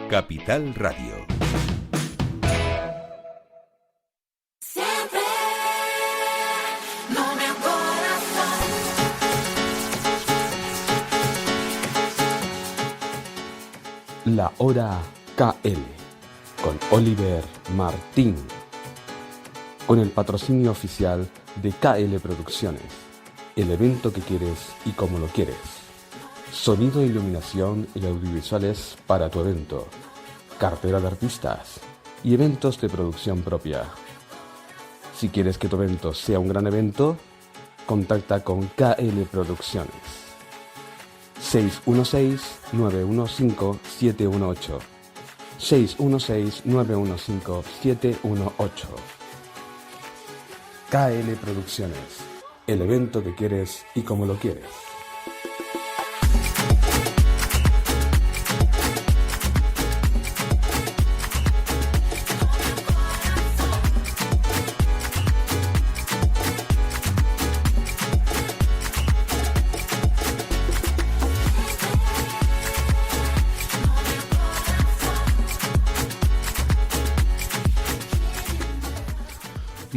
Capital Radio. La Hora KL con Oliver Martín, con el patrocinio oficial de KL Producciones, el evento que quieres y como lo quieres. Sonido, iluminación y audiovisuales para tu evento, cartera de artistas y eventos de producción propia. Si quieres que tu evento sea un gran evento, contacta con KL Producciones. 616-915-718 616-915-718. KL Producciones, el evento que quieres y como lo quieres.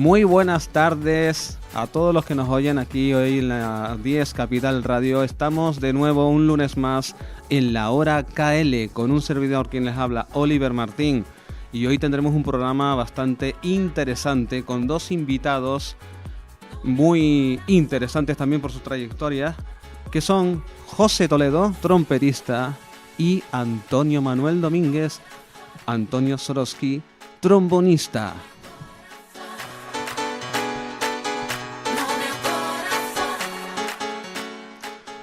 Muy buenas tardes a todos los que nos oyen aquí hoy en la 10 Capital Radio. Estamos de nuevo un lunes más en la Hora KL con un servidor quien les habla, Oliver Martín. Y hoy tendremos un programa bastante interesante con dos invitados muy interesantes también por su trayectoria, que son José Toledo, trompetista, y Antonio Manuel Domínguez, Antonio Sorosky, trombonista.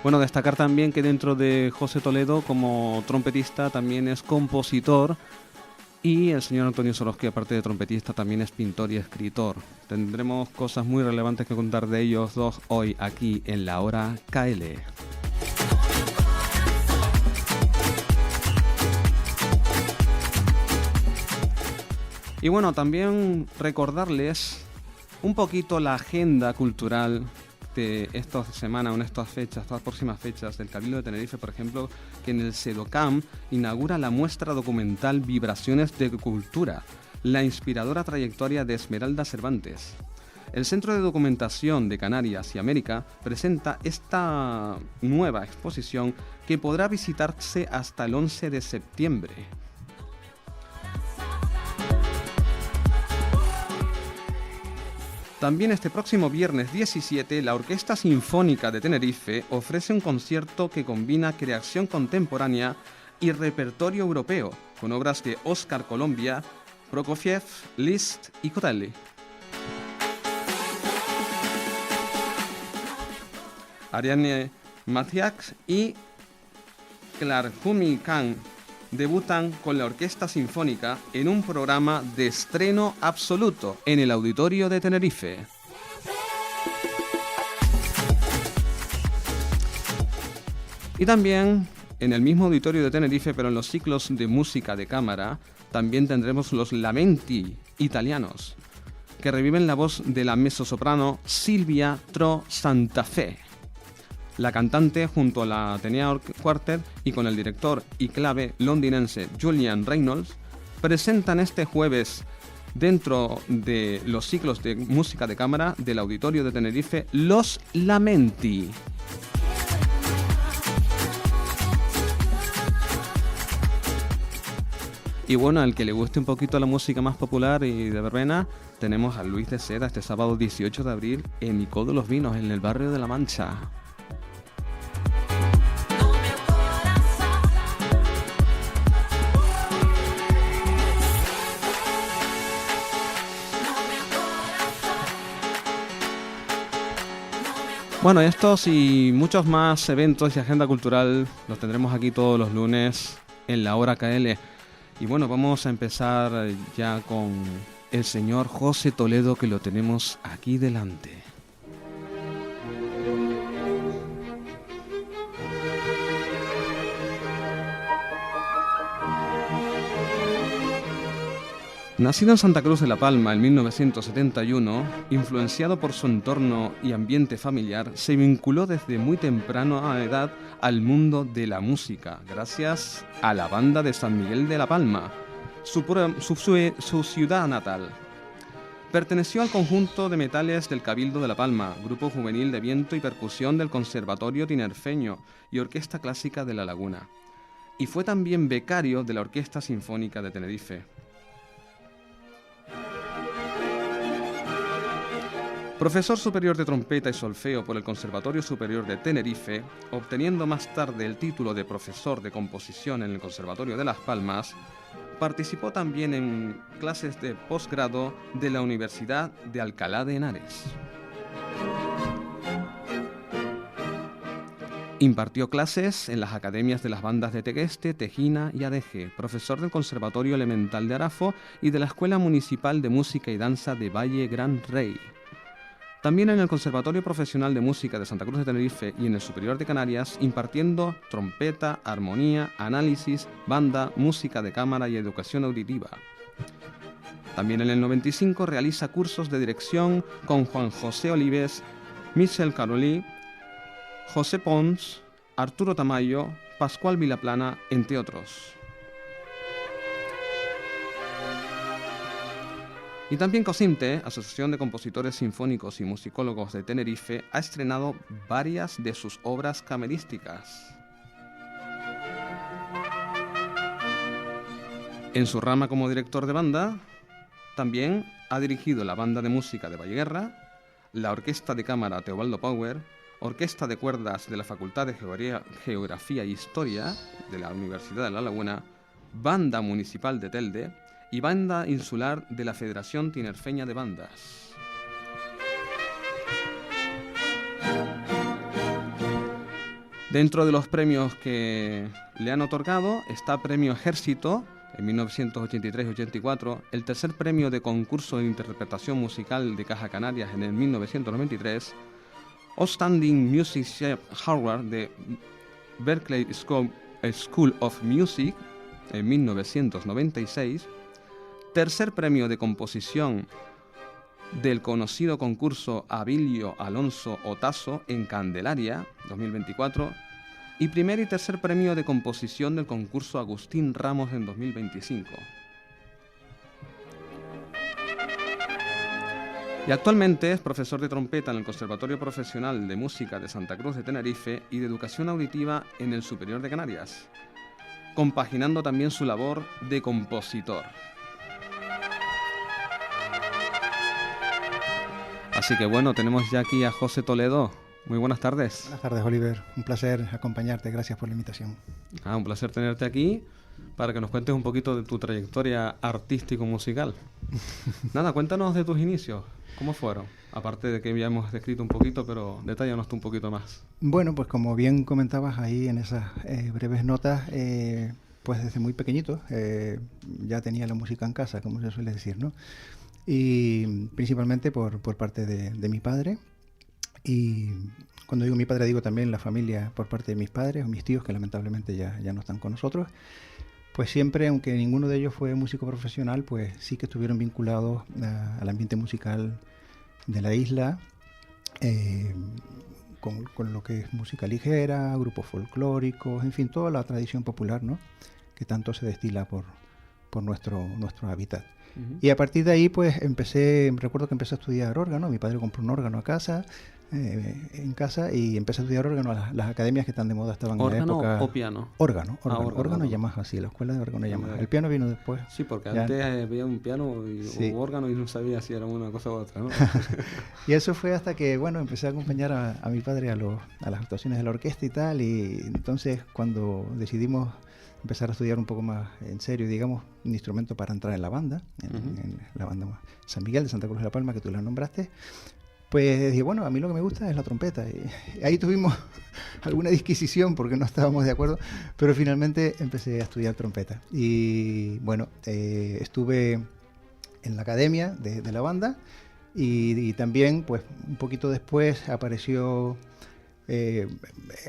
Bueno, destacar también que dentro de José Toledo como trompetista también es compositor, y el señor Antonio Sorosky, aparte de trompetista, también es pintor y escritor. Tendremos cosas muy relevantes que contar de ellos dos hoy aquí en la Hora KL. Y bueno, también recordarles un poquito la agenda cultural de esta semana, o en estas fechas, estas próximas fechas del Cabildo de Tenerife, por ejemplo, que en el SEDOCAM inaugura la muestra documental Vibraciones de Cultura, la inspiradora trayectoria de Esmeralda Cervantes. El Centro de Documentación de Canarias y América presenta esta nueva exposición que podrá visitarse hasta el 11 de septiembre. También este próximo viernes 17, la Orquesta Sinfónica de Tenerife ofrece un concierto que combina creación contemporánea y repertorio europeo, con obras de Óscar Colombia, Prokofiev, Liszt y Corelli. Ariane Mathiak y Clark-Humi Khan debutan con la Orquesta Sinfónica en un programa de estreno absoluto en el Auditorio de Tenerife. Y también en el mismo Auditorio de Tenerife, pero en los ciclos de música de cámara, también tendremos los Lamenti italianos, que reviven la voz de la mezzosoprano Silvia Tro Santa Fe. La cantante, junto a la Atenea Quartet y con el director y clave londinense Julian Reynolds, presentan este jueves, dentro de los ciclos de música de cámara del Auditorio de Tenerife, Los Lamenti. Y bueno, al que le guste un poquito la música más popular y de verbena, tenemos a Luis de Seda este sábado 18 de abril en Icó de los Vinos, en el barrio de La Mancha. Bueno, estos y muchos más eventos y agenda cultural los tendremos aquí todos los lunes en la Hora KL. Y bueno, vamos a empezar ya con el señor José Toledo, que lo tenemos aquí delante. Nacido en Santa Cruz de la Palma en 1971, influenciado por su entorno y ambiente familiar, se vinculó desde muy temprana edad al mundo de la música gracias a la banda de San Miguel de la Palma, su ciudad natal. Perteneció al conjunto de metales del Cabildo de La Palma, grupo juvenil de viento y percusión del Conservatorio Tinerfeño y Orquesta Clásica de La Laguna. Y fue también becario de la Orquesta Sinfónica de Tenerife. Profesor superior de trompeta y solfeo por el Conservatorio Superior de Tenerife, obteniendo más tarde el título de profesor de composición en el Conservatorio de Las Palmas, participó también en clases de posgrado de la Universidad de Alcalá de Henares. Impartió clases en las academias de las bandas de Tegueste, Tejina y Adeje, profesor del Conservatorio Elemental de Arafo y de la Escuela Municipal de Música y Danza de Valle Gran Rey. También en el Conservatorio Profesional de Música de Santa Cruz de Tenerife y en el Superior de Canarias, impartiendo trompeta, armonía, análisis, banda, música de cámara y educación auditiva. También en el 95 realiza cursos de dirección con Juan José Olives, Michel Carolí, José Pons, Arturo Tamayo, Pascual Vilaplana, entre otros. Y también COSIMTE, Asociación de Compositores Sinfónicos y Musicólogos de Tenerife, ha estrenado varias de sus obras camerísticas. En su rama como director de banda, también ha dirigido la Banda de Música de Valleguerra, la Orquesta de Cámara Teobaldo Power, Orquesta de Cuerdas de la Facultad de Geografía e Historia de la Universidad de La Laguna, Banda Municipal de Telde y Banda Insular de la Federación Tinerfeña de Bandas. Dentro de los premios que le han otorgado está Premio Ejército en 1983-84, el tercer premio de concurso de interpretación musical de Caja Canarias en el 1993, Outstanding Musician Award de Berklee School of Music en 1996, tercer premio de composición del conocido concurso Abilio Alonso Otazo en Candelaria 2024 y primer y tercer premio de composición del concurso Agustín Ramos en 2025. Y actualmente es profesor de trompeta en el Conservatorio Profesional de Música de Santa Cruz de Tenerife y de Educación Auditiva en el Superior de Canarias, compaginando también su labor de compositor. Así que bueno, tenemos ya aquí a José Toledo. Muy buenas tardes. Buenas tardes, Oliver. Un placer acompañarte. Gracias por la invitación. Un placer tenerte aquí para que nos cuentes un poquito de tu trayectoria artístico-musical. Nada, cuéntanos de tus inicios. ¿Cómo fueron? Aparte de que ya hemos descrito un poquito, pero detállanos tú un poquito más. Bueno, pues como bien comentabas ahí en esas breves notas, pues desde muy pequeñito ya tenía la música en casa, como se suele decir, ¿no? Y principalmente por parte de mi padre. Y cuando digo mi padre, digo también la familia por parte de mis padres o mis tíos, que lamentablemente ya no están con nosotros. Pues siempre, aunque ninguno de ellos fue músico profesional, pues sí que estuvieron vinculados al ambiente musical de la isla, con lo que es música ligera, grupos folclóricos, en fin, toda la tradición popular, ¿no?, que tanto se destila por nuestro hábitat. Uh-huh. Y a partir de ahí, pues recuerdo que empecé a estudiar órgano. Mi padre compró un órgano en casa, y empecé a estudiar órgano a las academias que tan de moda estaban en la época. ¿Órgano o piano? Órgano Yamaha, sí, la escuela de órgano Yamaha. El piano vino después. Sí, porque antes había un piano y un órgano y no sabía si era una cosa u otra, ¿no? Y eso fue hasta que, bueno, empecé a acompañar a mi padre a las actuaciones de la orquesta y tal, y entonces cuando decidimos empezar a estudiar un poco más en serio, digamos, un instrumento para entrar en la banda, en la banda San Miguel de Santa Cruz de la Palma, que tú la nombraste, pues dije, bueno, a mí lo que me gusta es la trompeta. Y ahí tuvimos alguna disquisición porque no estábamos de acuerdo, pero finalmente empecé a estudiar trompeta. Y bueno, estuve en la academia de la banda y también, pues, un poquito después apareció... en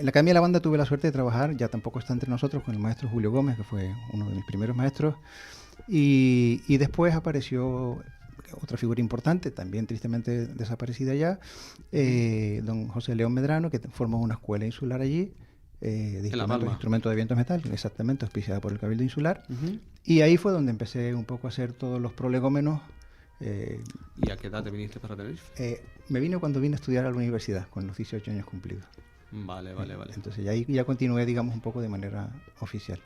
la Academia de la Banda tuve la suerte de trabajar, ya tampoco está entre nosotros, con el maestro Julio Gómez, que fue uno de mis primeros maestros, y después apareció otra figura importante, también tristemente desaparecida ya, don José León Medrano, que formó una escuela insular allí, de En La Palma. instrumentos de viento metal, exactamente, auspiciada por el Cabildo Insular. Y ahí fue donde empecé un poco a hacer todos los prolegómenos. ¿Y a qué edad te viniste para Tenerife? Me vine cuando vine a estudiar a la universidad, con los 18 años cumplidos. Vale. Entonces ahí ya continué, digamos, un poco de manera oficial.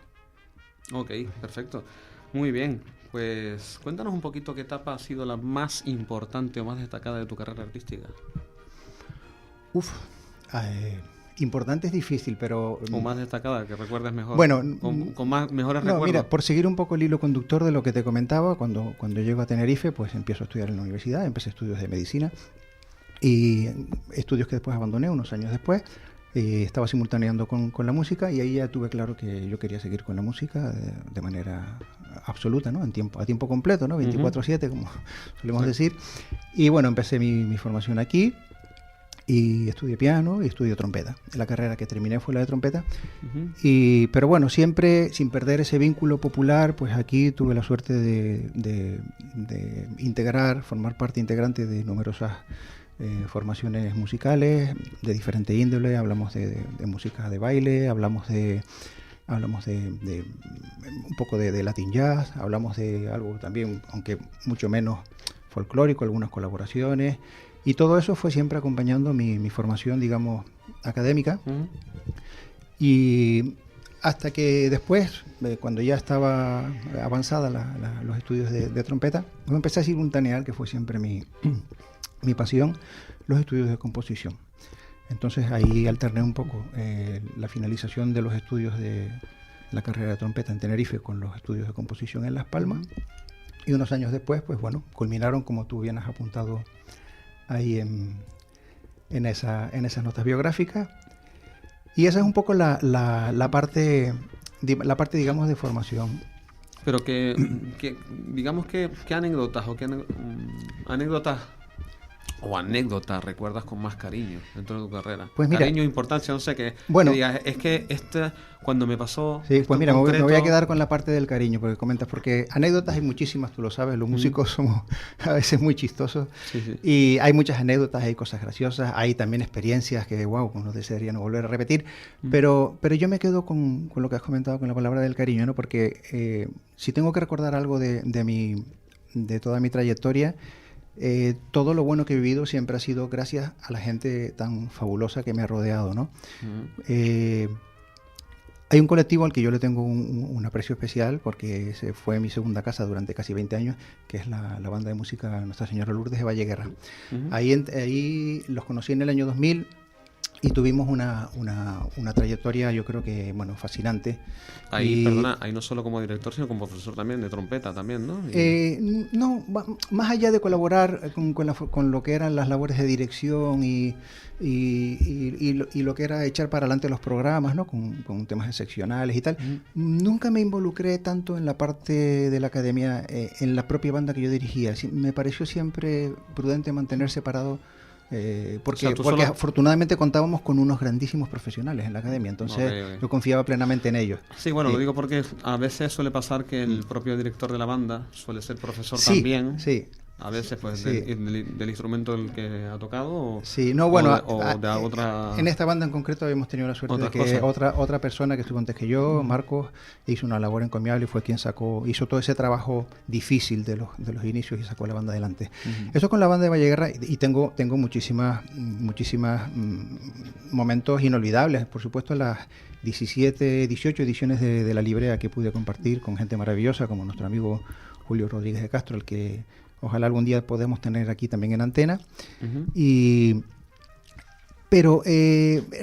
Ok, perfecto. Muy bien. Pues cuéntanos un poquito qué etapa ha sido la más importante o más destacada de tu carrera artística. Importante es difícil, pero... O más destacada, que recuerdes mejor. Bueno, con mejores no, recuerdos. Mira, por seguir un poco el hilo conductor de lo que te comentaba, cuando llego a Tenerife, pues empiezo a estudiar en la universidad, empecé estudios de medicina y estudios que después abandoné unos años después. Estaba simultaneando con la música y ahí ya tuve claro que yo quería seguir con la música de manera absoluta, ¿no? A tiempo completo, ¿no? 24/7, como solemos decir. Y bueno, empecé mi formación aquí y estudié piano y estudié trompeta. La carrera que terminé fue la de trompeta. Pero bueno, siempre sin perder ese vínculo popular, pues aquí tuve la suerte de formar parte integrante de numerosas formaciones musicales de diferente índole. Hablamos de música de baile, hablamos de un poco de Latin jazz, hablamos de algo también, aunque mucho menos folclórico, algunas colaboraciones, y todo eso fue siempre acompañando mi formación, digamos, académica. Y hasta que después, cuando ya estaba avanzada los estudios de trompeta, yo empecé a simultanear, que fue siempre mi pasión, los estudios de composición. Entonces ahí alterné un poco la finalización de los estudios de la carrera de trompeta en Tenerife con los estudios de composición en Las Palmas, y unos años después, pues bueno, culminaron, como tú bien has apuntado ahí en esas notas biográficas. Y esa es un poco la parte, digamos, de formación. Pero digamos que ¿qué anécdotas anécdotas recuerdas con más cariño dentro de tu carrera? Pues mira, cariño, importancia, no sé qué. Bueno, que digas, es que cuando me pasó... Sí, pues mira, me voy a quedar con la parte del cariño, porque comentas, porque anécdotas hay muchísimas, tú lo sabes, los músicos somos a veces muy chistosos, y hay muchas anécdotas, hay cosas graciosas, hay también experiencias que, wow, uno desearía no volver a repetir, pero yo me quedo con lo que has comentado, con la palabra del cariño, ¿no? Porque si tengo que recordar algo de toda mi trayectoria, todo lo bueno que he vivido siempre ha sido gracias a la gente tan fabulosa que me ha rodeado, ¿no? Hay un colectivo al que yo le tengo un aprecio especial, porque ese fue mi segunda casa durante casi 20 años, que es la banda de música Nuestra Señora Lourdes de Valleguerra. Ahí los conocí en el año 2000 y tuvimos una trayectoria, yo creo que, bueno, fascinante. Ahí no solo como director, sino como profesor también de trompeta también, ¿no? No, más allá de colaborar con lo que eran las labores de dirección y lo que era echar para adelante los programas, ¿no? Con temas excepcionales y tal, nunca me involucré tanto en la parte de la academia, en la propia banda que yo dirigía. Me pareció siempre prudente mantener separado, porque afortunadamente contábamos con unos grandísimos profesionales en la academia, entonces yo confiaba plenamente en ellos. Sí, bueno, lo digo porque a veces suele pasar que el propio director de la banda suele ser profesor también. Sí. A veces, pues, del instrumento del que ha tocado, en esta banda en concreto habíamos tenido la suerte de que otra persona que estuvo antes que yo, Marcos, hizo una labor encomiable y fue quien hizo todo ese trabajo difícil de los inicios y sacó la banda adelante. Eso con la banda de Valleguerra, y tengo muchísimas momentos inolvidables, por supuesto, las 17, 18 ediciones de la librea que pude compartir con gente maravillosa como nuestro amigo Julio Rodríguez de Castro, el que ojalá algún día podamos tener aquí también en antena. Pero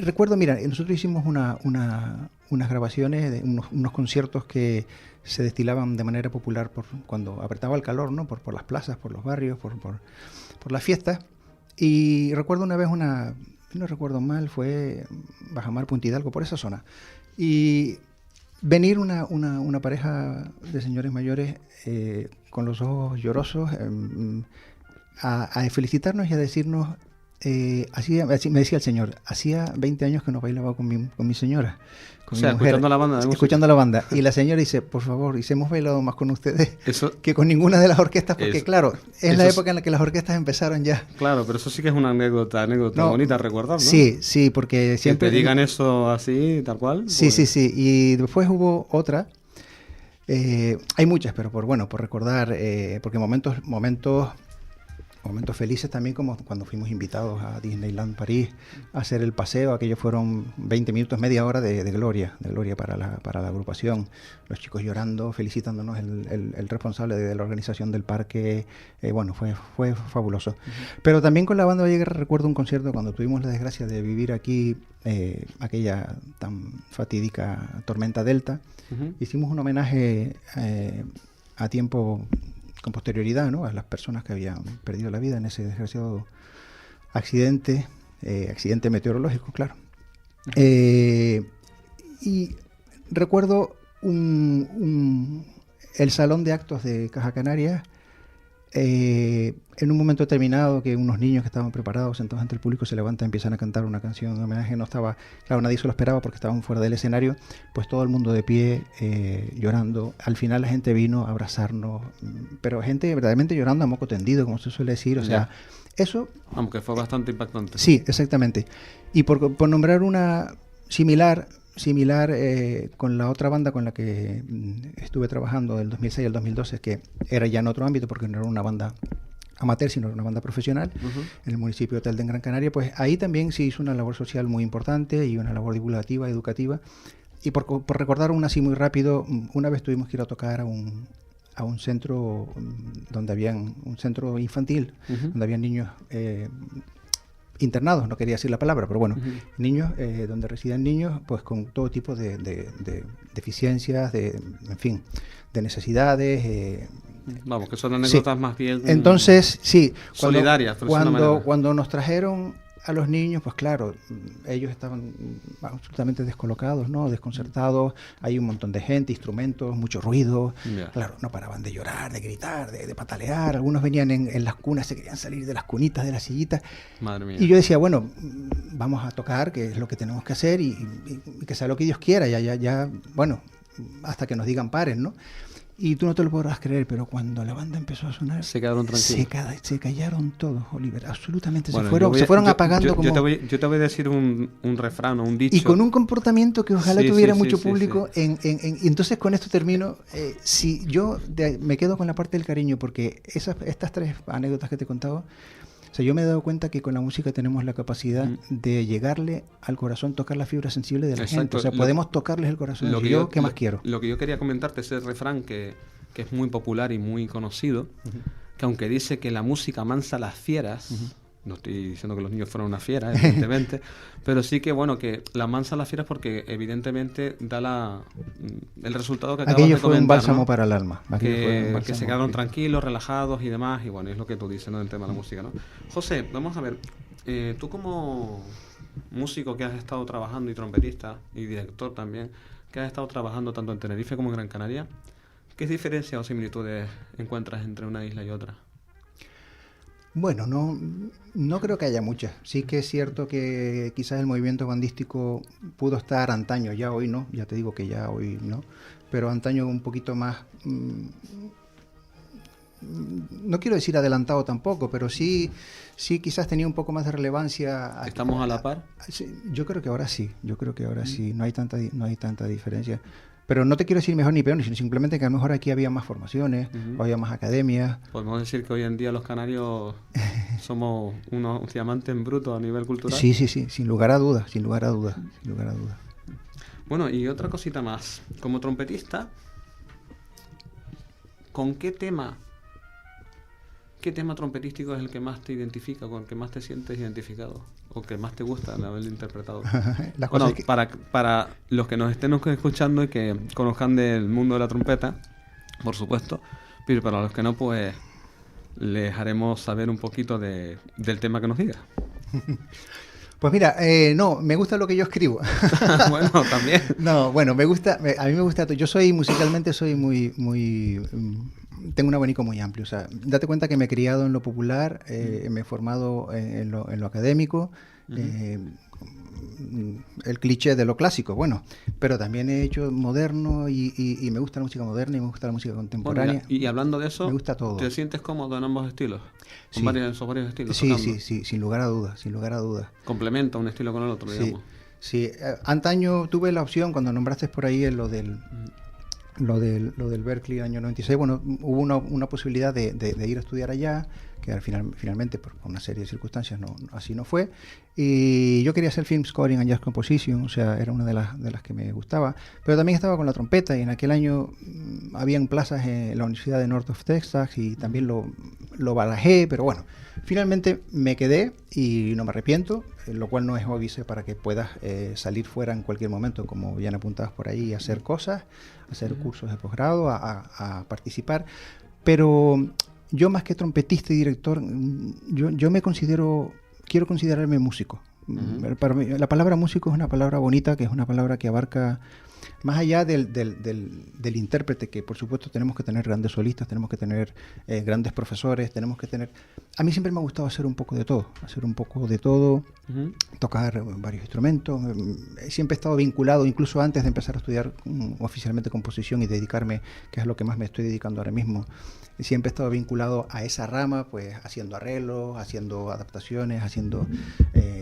recuerdo, mira, nosotros hicimos unas grabaciones de unos conciertos que se destilaban de manera popular cuando apretaba el calor, ¿no? Por las plazas, por los barrios, por las fiestas. Y recuerdo una vez no recuerdo mal, fue Bajamar, Punta Hidalgo, por esa zona. Y venir una pareja de señores mayores con los ojos llorosos a felicitarnos y a decirnos, así me decía el señor, hacía 20 años que no bailaba con mi señora. con o sea, mi mujer, escuchando la banda de música. escuchando la banda. Y la señora dice, por favor, y hemos bailado más con ustedes Eso, que con ninguna de las orquestas, porque eso- claro, es la eso época en la que las orquestas empezaron ya. claro, pero eso sí que es una anécdota No, bonita a recordar, ¿no? Sí, sí, porque Que siempre... te digan eso así, tal cual. Sí, pues, sí, sí. Y después hubo otra. Hay muchas, pero por recordar, porque momentos felices también, como cuando fuimos invitados a Disneyland París a hacer el paseo. Aquellos fueron 20 minutos, media hora de gloria para la agrupación. Los chicos llorando, felicitándonos, el responsable de la organización del parque. Bueno, fue fabuloso. Pero también con la banda Valle Guerra recuerdo un concierto cuando tuvimos la desgracia de vivir aquí aquella tan fatídica tormenta Delta. Hicimos un homenaje a tiempo, con posterioridad, ¿no?, a las personas que habían perdido la vida en ese desgraciado accidente meteorológico, claro. Y recuerdo el salón de actos de Caja Canaria, en un momento determinado, que unos niños que estaban preparados, sentados ante el público, se levantan y empiezan a cantar una canción de homenaje. No estaba, claro, nadie se lo esperaba porque estaban fuera del escenario, pues todo el mundo de pie, llorando. Al final la gente vino a abrazarnos, pero gente verdaderamente llorando a moco tendido, como se suele decir. O sea, eso... Aunque fue bastante impactante. Sí, exactamente. Y por nombrar una similar con la otra banda con la que estuve trabajando del 2006 al 2012, que era ya en otro ámbito porque no era una banda amateur, sino era una banda profesional, en el municipio de Telde, en Gran Canaria. Pues ahí también se hizo una labor social muy importante y una labor divulgativa, educativa. Y por recordar una así muy rápido, una vez tuvimos que ir a tocar a un centro donde habían un centro infantil, donde habían niños internados, no quería decir la palabra, pero bueno, niños, donde residen niños pues con todo tipo de deficiencias, en fin, de necesidades. Vamos, que son anécdotas más bien... Entonces, sí, solidarias, cuando nos trajeron a los niños, pues claro, ellos estaban absolutamente descolocados, ¿no?, desconcertados. Hay un montón de gente, instrumentos, mucho ruido. Claro, no paraban de llorar, de gritar, de patalear. Algunos venían en las cunas, se querían salir de las cunitas, de las sillitas. Madre mía. Y yo decía, bueno, vamos a tocar, que es lo que tenemos que hacer, y que sea lo que Dios quiera, ya, bueno, hasta que nos digan paren, ¿no? Y tú no te lo podrás creer, pero cuando la banda empezó a sonar, se quedaron tranquilos. Se callaron todos, Oliver, absolutamente. Bueno, se fueron apagando como... Yo te voy a decir un refrán o un dicho. Y con un comportamiento que ojalá tuviera mucho público. Sí. Y entonces con esto termino. Si yo me quedo con la parte del cariño, porque estas tres anécdotas que te he contado, o sea, yo me he dado cuenta que con la música tenemos la capacidad de llegarle al corazón, tocar la fibra sensible de la gente. O sea, podemos tocarles el corazón. ¿Qué más quiero? Lo que yo quería comentarte es el refrán que es muy popular y muy conocido, que aunque dice que la música mansa las fieras, no estoy diciendo que los niños fueron una fiera, evidentemente, pero sí que, bueno, que la mansa las fieras porque evidentemente da el resultado que acabas de comentar. Aquello fue un bálsamo, ¿no?, para el alma. Que se quedaron tranquilos, relajados y demás, y bueno, es lo que tú dices, ¿no?, del tema de la música, ¿no? José, vamos a ver, tú como músico que has estado trabajando y trompetista y director también, que has estado trabajando tanto en Tenerife como en Gran Canaria, ¿qué diferencias o similitudes encuentras entre una isla y otra? Bueno, no creo que haya muchas. Sí que es cierto que quizás el movimiento bandístico pudo estar antaño, ya hoy no, ya te digo que ya hoy no, pero antaño un poquito más, no quiero decir adelantado tampoco, pero sí quizás tenía un poco más de relevancia. ¿Estamos a la par? Yo creo que ahora sí, no hay tanta diferencia. Pero no te quiero decir mejor ni peor, sino simplemente que a lo mejor aquí había más formaciones, había más academias. Podemos decir que hoy en día los canarios somos unos diamantes en bruto a nivel cultural. Sí, sin lugar a dudas. Bueno, y otra cosita más. Como trompetista, ¿con qué tema trompetístico es el que más te identifica, con el que más te sientes identificado? ¿O que más te gusta de haberlo interpretado? Bueno, para los que nos estén escuchando y que conozcan del mundo de la trompeta, por supuesto, pero para los que no, pues les haremos saber un poquito del tema que nos diga. Pues mira, no, me gusta lo que yo escribo. Bueno, también. No, bueno, a mí me gusta, yo musicalmente soy muy tengo un abanico muy amplio. O sea, date cuenta que me he criado en lo popular, me he formado en lo académico, el cliché de lo clásico, bueno, pero también he hecho moderno y me gusta la música moderna y me gusta la música contemporánea. Bueno, y hablando de eso, me gusta todo. ¿Te sientes cómodo en ambos estilos? Sí. Esos varios estilos. Sí, sin lugar a dudas, sin lugar a dudas. Complementa un estilo con el otro, digamos. Sí, antaño tuve la opción, cuando nombraste por ahí lo del Berklee año 96, bueno, hubo una posibilidad de ir a estudiar allá, que finalmente por una serie de circunstancias así no fue, y yo quería hacer film scoring and jazz composition, o sea, era una de las que me gustaba, pero también estaba con la trompeta, y en aquel año habían plazas en la Universidad de North of Texas, y también lo barajé, pero bueno, finalmente me quedé y no me arrepiento, lo cual no es óbice para que puedas salir fuera en cualquier momento, como bien apuntabas por ahí, a hacer cosas, hacer cursos de posgrado, a participar, pero yo más que trompetista y director, yo quiero considerarme músico. Para mí, la palabra músico es una palabra bonita, que es una palabra que abarca más allá del intérprete, que por supuesto tenemos que tener grandes solistas, tenemos que tener grandes profesores, tenemos que tener... A mí siempre me ha gustado hacer un poco de todo, tocar varios instrumentos. Siempre he estado vinculado, incluso antes de empezar a estudiar oficialmente composición y dedicarme, que es lo que más me estoy dedicando ahora mismo, siempre he estado vinculado a esa rama, pues haciendo arreglos, haciendo adaptaciones, haciendo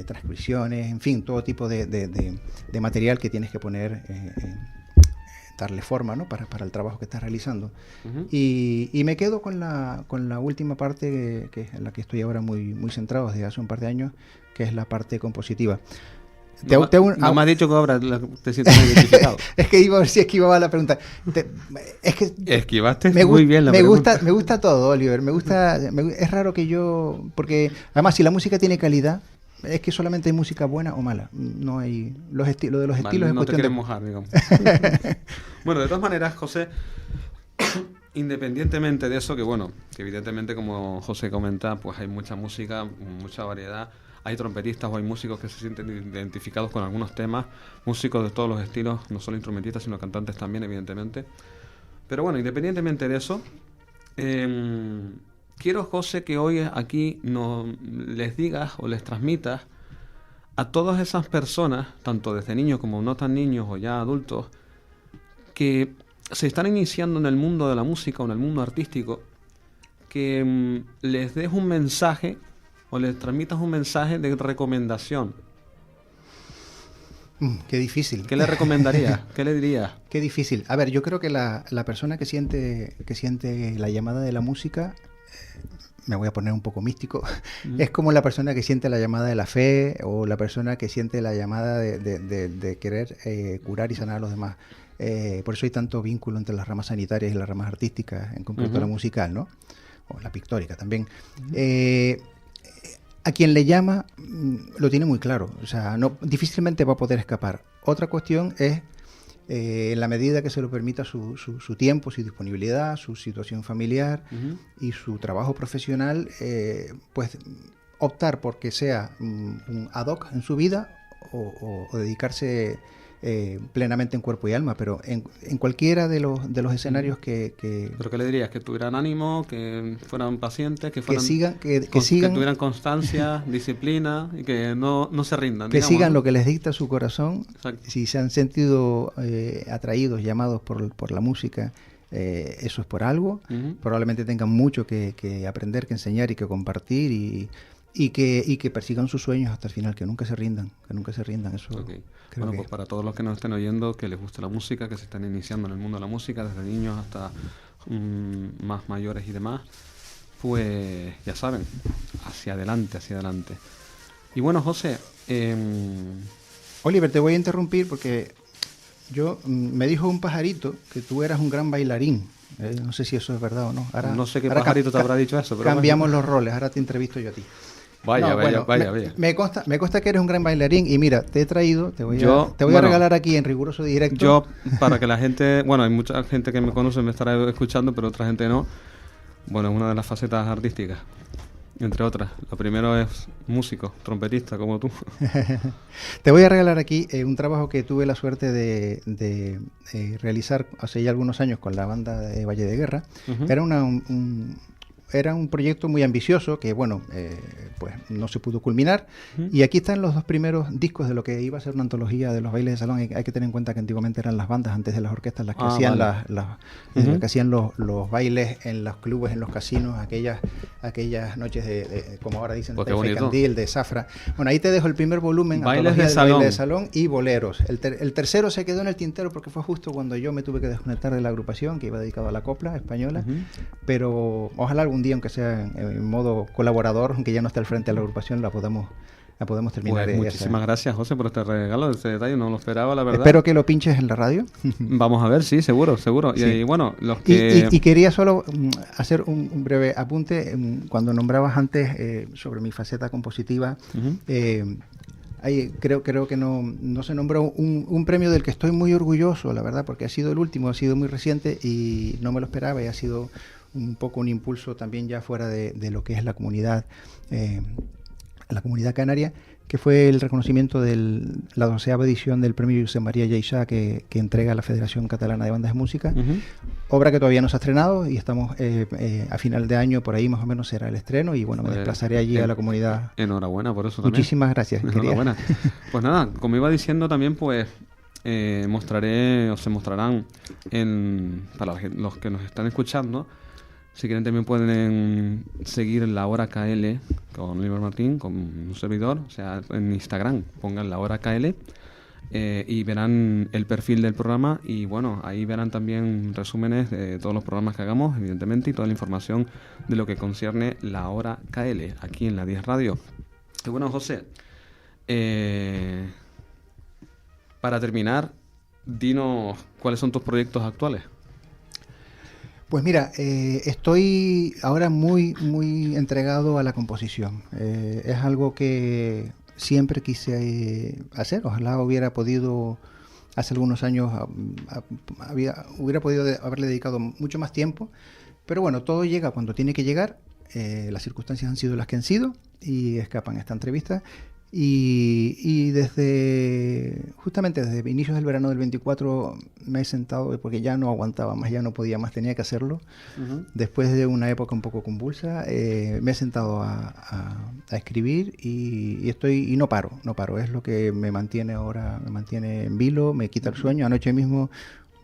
transcripciones, en fin, todo tipo de material que tienes que poner, darle forma, ¿no? para el trabajo que estás realizando. Y me quedo con la última parte, que es en la que estoy ahora muy centrado desde hace un par de años, que es la parte compositiva. No me has dicho que ahora te sientes identificado. Es que iba a ver si esquivaba la pregunta. Es que esquivaste muy bien la pregunta. Me gusta todo, Oliver. Es raro que yo... Porque además, si la música tiene calidad, es que solamente hay música buena o mala. No hay... Lo de los estilos es no cuestión te quieres mojar, digamos. Bueno, de todas maneras, José, independientemente de eso, que evidentemente, como José comenta, pues hay mucha música, mucha variedad. Hay trompetistas o hay músicos que se sienten identificados con algunos temas, músicos de todos los estilos, no solo instrumentistas, sino cantantes también, evidentemente. Pero bueno, independientemente de eso, quiero, José, que hoy aquí les digas o les transmitas a todas esas personas, tanto desde niños como no tan niños o ya adultos, que se están iniciando en el mundo de la música o en el mundo artístico, que les des un mensaje o les transmitas un mensaje de recomendación. Qué difícil. ¿Qué le recomendarías? ¿Qué le dirías? Qué difícil. A ver, yo creo que la persona que siente la llamada de la música, me voy a poner un poco místico, es como la persona que siente la llamada de la fe o la persona que siente la llamada de querer curar y sanar a los demás. Por eso hay tanto vínculo entre las ramas sanitarias y las ramas artísticas, en concreto la musical, ¿no? O la pictórica también. A quien le llama lo tiene muy claro, o sea, difícilmente va a poder escapar. Otra cuestión es, en la medida que se lo permita su tiempo, su disponibilidad, su situación familiar y su trabajo profesional, pues optar por que sea un ad hoc en su vida o dedicarse plenamente en cuerpo y alma, pero en cualquiera de los escenarios que... ¿Pero qué le dirías? ¿Que tuvieran ánimo, que fueran pacientes, que sigan, que tuvieran constancia, disciplina y que no se rindan? Que digamos, sigan ¿no? lo que les dicta su corazón. Exacto. Si se han sentido atraídos, llamados por la música, eso es por algo. Probablemente tengan mucho que aprender, que enseñar y que compartir y que persigan sus sueños hasta el final, que nunca se rindan, eso. Okay. Bueno, pues para todos los que nos estén oyendo, que les guste la música, que se están iniciando en el mundo de la música, desde niños hasta más mayores y demás, pues ya saben, hacia adelante. Y bueno, José... Oliver, te voy a interrumpir porque me dijo un pajarito que tú eras un gran bailarín. No sé si eso es verdad o no. Ahora, no sé qué pajarito te habrá dicho eso, pero cambiamos los roles, ahora te entrevisto yo a ti. Vaya. Me consta que eres un gran bailarín y mira, te he traído, te voy a regalar aquí en riguroso directo. Yo, para que la gente, hay mucha gente que me conoce, me estará escuchando, pero otra gente no. Bueno, es una de las facetas artísticas, entre otras. Lo primero es músico, trompetista, como tú. Te voy a regalar aquí un trabajo que tuve la suerte de realizar hace ya algunos años con la banda de Valle de Guerra. Era era un proyecto muy ambicioso que, bueno, pues no se pudo culminar. Y aquí están los 2 primeros discos de lo que iba a ser una antología de los bailes de salón. Hay que tener en cuenta que antiguamente eran las bandas, antes de las orquestas, las que hacían que hacían los bailes en los clubes, en los casinos, aquellas noches de como ahora dicen, pues de Taifa y Candil, de Zafra. Bueno, ahí te dejo el primer volumen, bailes de salón y boleros. El tercero se quedó en el tintero porque fue justo cuando yo me tuve que desconectar de la agrupación, que iba dedicado a la copla española, pero ojalá algún día, aunque sea en modo colaborador, aunque ya no esté al frente de la agrupación, la podemos terminar. Pues muchísimas gracias, José, por este regalo, este detalle, no lo esperaba, la verdad. Espero que lo pinches en la radio. Vamos a ver, sí, seguro. Sí. Y bueno, los que... Y quería solo hacer un breve apunte. Cuando nombrabas antes sobre mi faceta compositiva, creo que no se nombró un premio del que estoy muy orgulloso, la verdad, porque ha sido el último, ha sido muy reciente y no me lo esperaba, y ha sido un poco un impulso también ya fuera de lo que es la comunidad canaria, que fue el reconocimiento de la 12ª edición del premio Josep María Lleixà que entrega la Federación Catalana de Bandas de Música, obra que todavía no se ha estrenado y estamos a final de año, por ahí más o menos será el estreno, y bueno, me desplazaré allí a la comunidad. Enhorabuena por eso también. Muchísimas gracias. Enhorabuena. Pues nada, como iba diciendo también, pues se mostrarán para los que nos están escuchando. Si quieren también pueden seguir La Hora KL con Oliver Martín, con un servidor, o sea, en Instagram pongan La Hora KL y verán el perfil del programa, y bueno, ahí verán también resúmenes de todos los programas que hagamos, evidentemente, y toda la información de lo que concierne La Hora KL aquí en la 10 Radio. Y bueno, José, para terminar, dinos cuáles son tus proyectos actuales. Pues mira, estoy ahora muy entregado a la composición. Es algo que siempre quise hacer. Ojalá hubiera podido, hace algunos años, hubiera podido haberle dedicado mucho más tiempo. Pero bueno, todo llega cuando tiene que llegar. Las circunstancias han sido las que han sido y escapan esta entrevista. Y justamente desde inicios del verano del 24 me he sentado, porque ya no aguantaba más, ya no podía más, tenía que hacerlo. Después de una época un poco convulsa, me he sentado a escribir y no paro, es lo que me mantiene ahora, me mantiene en vilo, me quita el sueño. Anoche mismo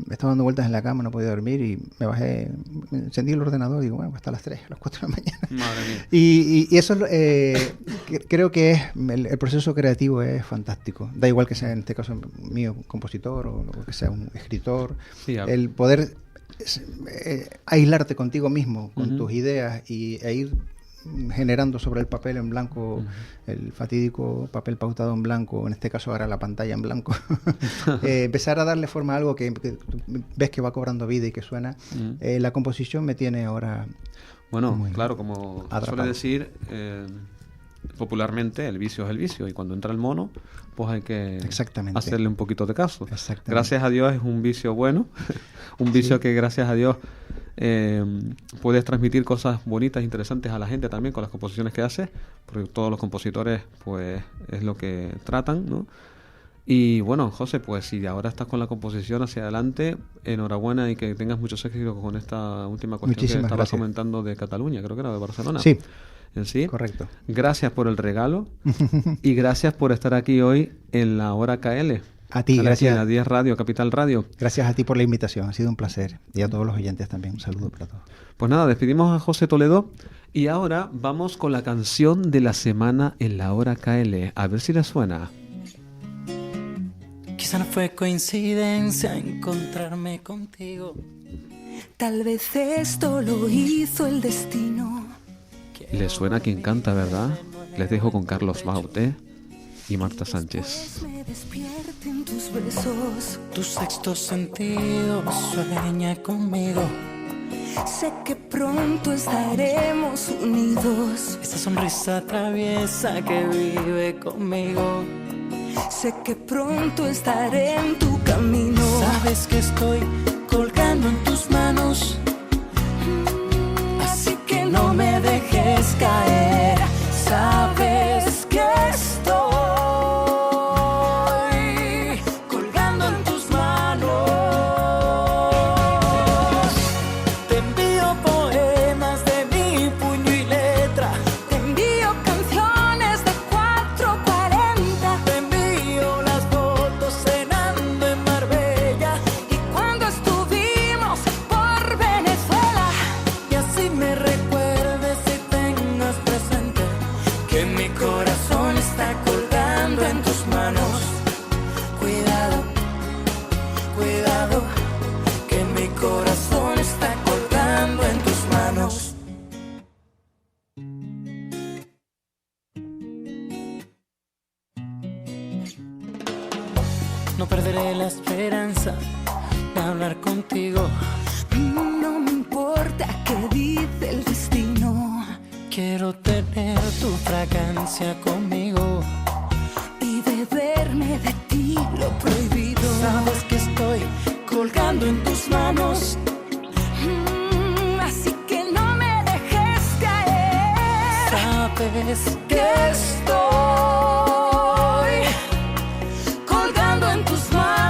me estaba dando vueltas en la cama, no podía dormir y me bajé, encendí el ordenador y digo, bueno, hasta las 3, a las 4 de la mañana. Madre mía. Y eso creo que es el proceso creativo es fantástico. Da igual que sea en este caso mío compositor o que sea un escritor. Sí, el poder aislarte contigo mismo, con tus ideas e ir generando sobre el papel en blanco, el fatídico papel pautado en blanco, en este caso ahora la pantalla en blanco, empezar a darle forma a algo que ves que va cobrando vida y que suena. La composición me tiene ahora... Bueno, claro, como suele decir popularmente, el vicio es el vicio, y cuando entra el mono, pues hay que hacerle un poquito de caso. Gracias a Dios es un vicio bueno, un vicio que gracias a Dios puedes transmitir cosas bonitas, interesantes a la gente también con las composiciones que haces, porque todos los compositores pues es lo que tratan, ¿no? Y bueno, José, pues si ahora estás con la composición hacia adelante, enhorabuena y que tengas muchos éxitos con esta última cuestión que estabas comentando de Cataluña, creo que era de Barcelona. Sí. ¿Sí? Correcto. Gracias por el regalo y gracias por estar aquí hoy en La Hora KL. A ti, gracias. En la 10 Radio, Capital Radio. Gracias a ti por la invitación, ha sido un placer. Y a todos los oyentes también, un saludo para todos. Pues nada, despedimos a José Toledo y ahora vamos con la canción de la semana en La Hora KL. A ver si le suena. Quizá no fue coincidencia encontrarme contigo. Tal vez esto lo hizo el destino. Le suena a quien canta, ¿verdad? Les dejo con Carlos Baute y Marta Sánchez. Me despierten tus besos, tu sexto sentido sueña conmigo. Sé que pronto estaremos unidos. Esa sonrisa traviesa que vive conmigo. Sé que pronto estaré en tu camino. Sabes que estoy colgando en tus manos, así que no me dejes caer. Sabes que estoy colgando en tus manos. Te envío poemas de mi experiencia conmigo y beberme de ti lo prohibido. Sabes que estoy colgando en tus manos, así que no me dejes caer. Sabes que estoy colgando en tus manos.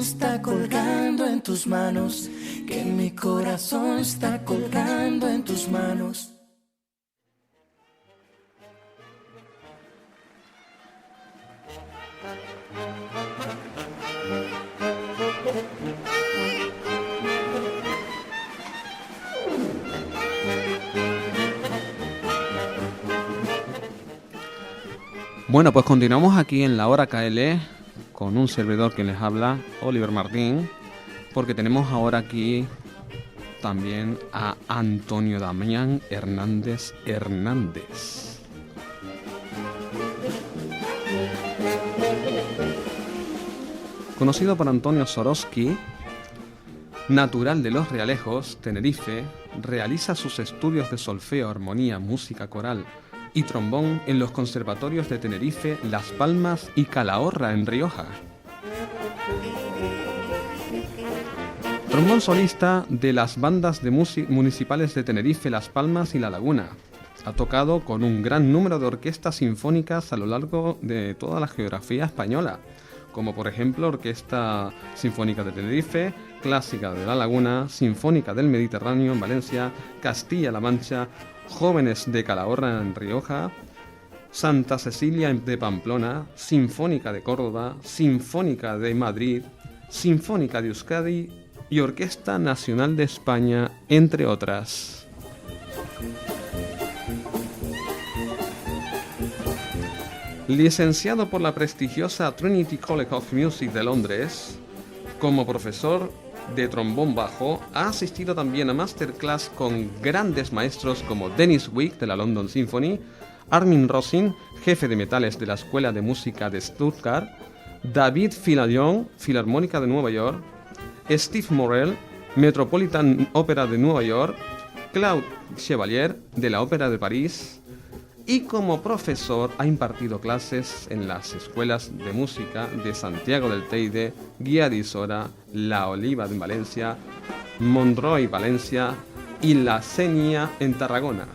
Está colgando en tus manos, que mi corazón está colgando en tus manos. Bueno, pues continuamos aquí en la hora KL con un servidor que les habla, Oliver Martín, porque tenemos ahora aquí también a Antonio Damián Hernández Hernández. Conocido por Antonio Sorosky, natural de Los Realejos, Tenerife, realiza sus estudios de solfeo, armonía, música coral y trombón en los conservatorios de Tenerife, Las Palmas y Calahorra, en Rioja. Trombón solista de las bandas de municipales de Tenerife, Las Palmas y La Laguna. Ha tocado con un gran número de orquestas sinfónicas a lo largo de toda la geografía española, como por ejemplo Orquesta Sinfónica de Tenerife, Clásica de La Laguna, Sinfónica del Mediterráneo en Valencia, Castilla-La Mancha, Jóvenes de Calahorra en Rioja, Santa Cecilia de Pamplona, Sinfónica de Córdoba, Sinfónica de Madrid, Sinfónica de Euskadi y Orquesta Nacional de España, entre otras. Licenciado por la prestigiosa Trinity College of Music de Londres, como profesor de trombón bajo, ha asistido también a masterclass con grandes maestros como Dennis Wick de la London Symphony, Armin Rosin, jefe de metales de la Escuela de Música de Stuttgart, David Filion, Filarmónica de Nueva York, Steve Morrell, Metropolitan Opera de Nueva York, Claude Chevalier de la Ópera de París, y como profesor ha impartido clases en las escuelas de música de Santiago del Teide, Guía de Isora, La Oliva de Valencia, Monroy Valencia y La Sénia en Tarragona.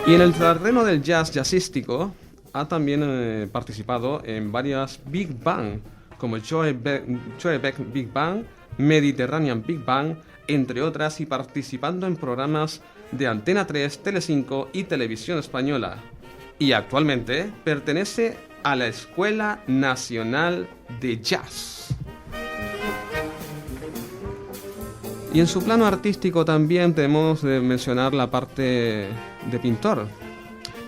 Y en el terreno del jazz jazzístico ha también participado en varias Big Bang, como Joe Beck Big Bang, Mediterranean Big Bang, entre otras, y participando en programas de Antena 3, Telecinco y Televisión Española. Y actualmente pertenece a la Escuela Nacional de Jazz. Y en su plano artístico también tenemos de mencionar la parte de pintor,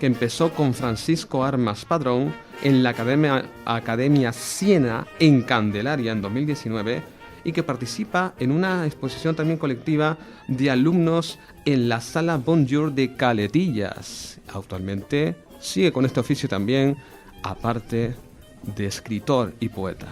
que empezó con Francisco Armas Padrón en la Academia Siena en Candelaria en 2019 y que participa en una exposición también colectiva de alumnos en la Sala Bonjour de Caletillas. Actualmente sigue con este oficio también, aparte de escritor y poeta.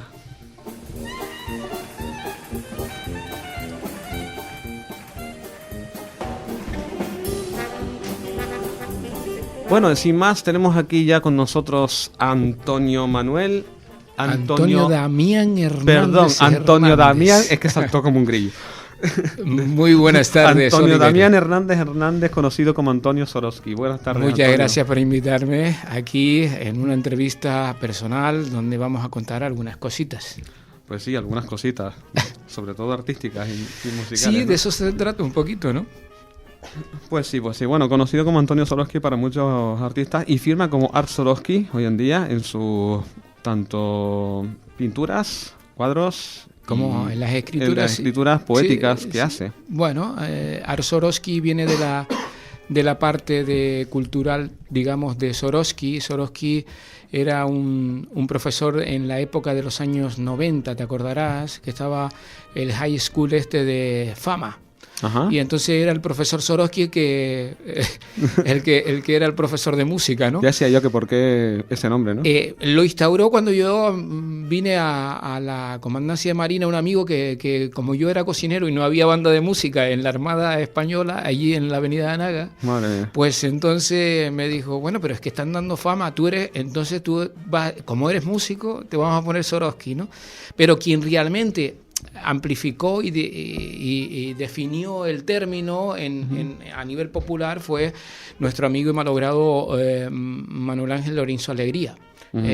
Bueno, sin más, tenemos aquí ya con nosotros a Antonio Manuel. Antonio Damián Hernández. Perdón, Antonio Hernández. Damián, es que saltó como un grillo. Muy buenas tardes. Antonio Oliver. Damián Hernández, conocido como Antonio Sorosky. Buenas tardes, Muchas Antonio. gracias por invitarme aquí en una entrevista personal donde vamos a contar algunas cositas. Pues sí, algunas cositas, sobre todo artísticas y musicales. Sí, ¿no? de eso se trata un poquito, ¿no? Pues sí. Bueno, conocido como Antonio Sorosky para muchos artistas y firma como Art Sorosky hoy en día en sus tanto pinturas, cuadros, Como en las escrituras. en las escrituras poéticas Sí, que sí. hace. Bueno, Art Sorosky viene de la parte de cultural, digamos, de Sorosky. Sorosky era un profesor en la época de los años 90, te acordarás, que estaba el high school de Fama. Ajá. Y entonces era el profesor Sorosky el que era el profesor de música, ¿no? Ya decía yo que por qué ese nombre, ¿no? Lo instauró cuando yo vine a la comandancia de Marina, un amigo que como yo era cocinero y no había banda de música en la Armada Española, allí en la avenida de Anaga, Madre mía. pues entonces me dijo, bueno, pero es que están dando fama, tú vas, como eres músico, te vamos a poner Sorosky, ¿no? Pero quien realmente amplificó y definió el término a nivel popular fue nuestro amigo y malogrado Manuel Ángel Lorenzo Alegría.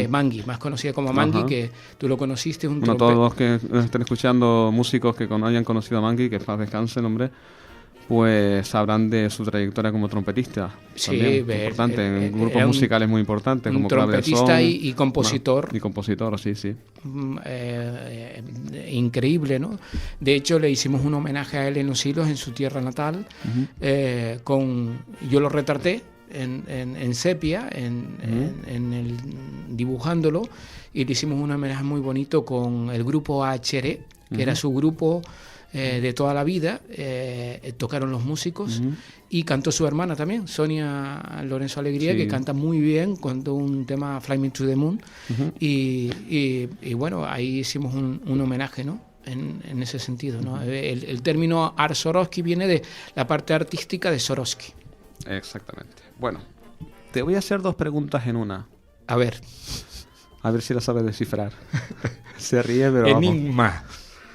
Mangui, más conocida como Mangui, Ajá. que tú lo conociste, un Bueno, todos los que estén escuchando, músicos que hayan conocido a Mangui, que paz descanse, hombre, pues sabrán de su trayectoria como trompetista. Sí, también, importante, en grupos era musicales muy importantes, un como Clave de trompetista Son, y compositor. Y compositor, sí. Increíble, ¿no? De hecho, le hicimos un homenaje a él en Los Hilos, en su tierra natal. Yo lo retraté en sepia, dibujándolo, y le hicimos un homenaje muy bonito con el grupo HRE, que era su grupo de toda la vida. Tocaron los músicos y cantó su hermana también, Sonia Lorenzo Alegría, Sí. que canta muy bien, cantó un tema Fly Me to the Moon, y bueno, ahí hicimos un homenaje, ¿no? En ese sentido, ¿no? El término Art Sorosky viene de la parte artística de Sorosky. Exactamente. Bueno, te voy a hacer dos preguntas en una. A ver. A ver si la sabes descifrar. Se ríe, pero vamos. Enigma.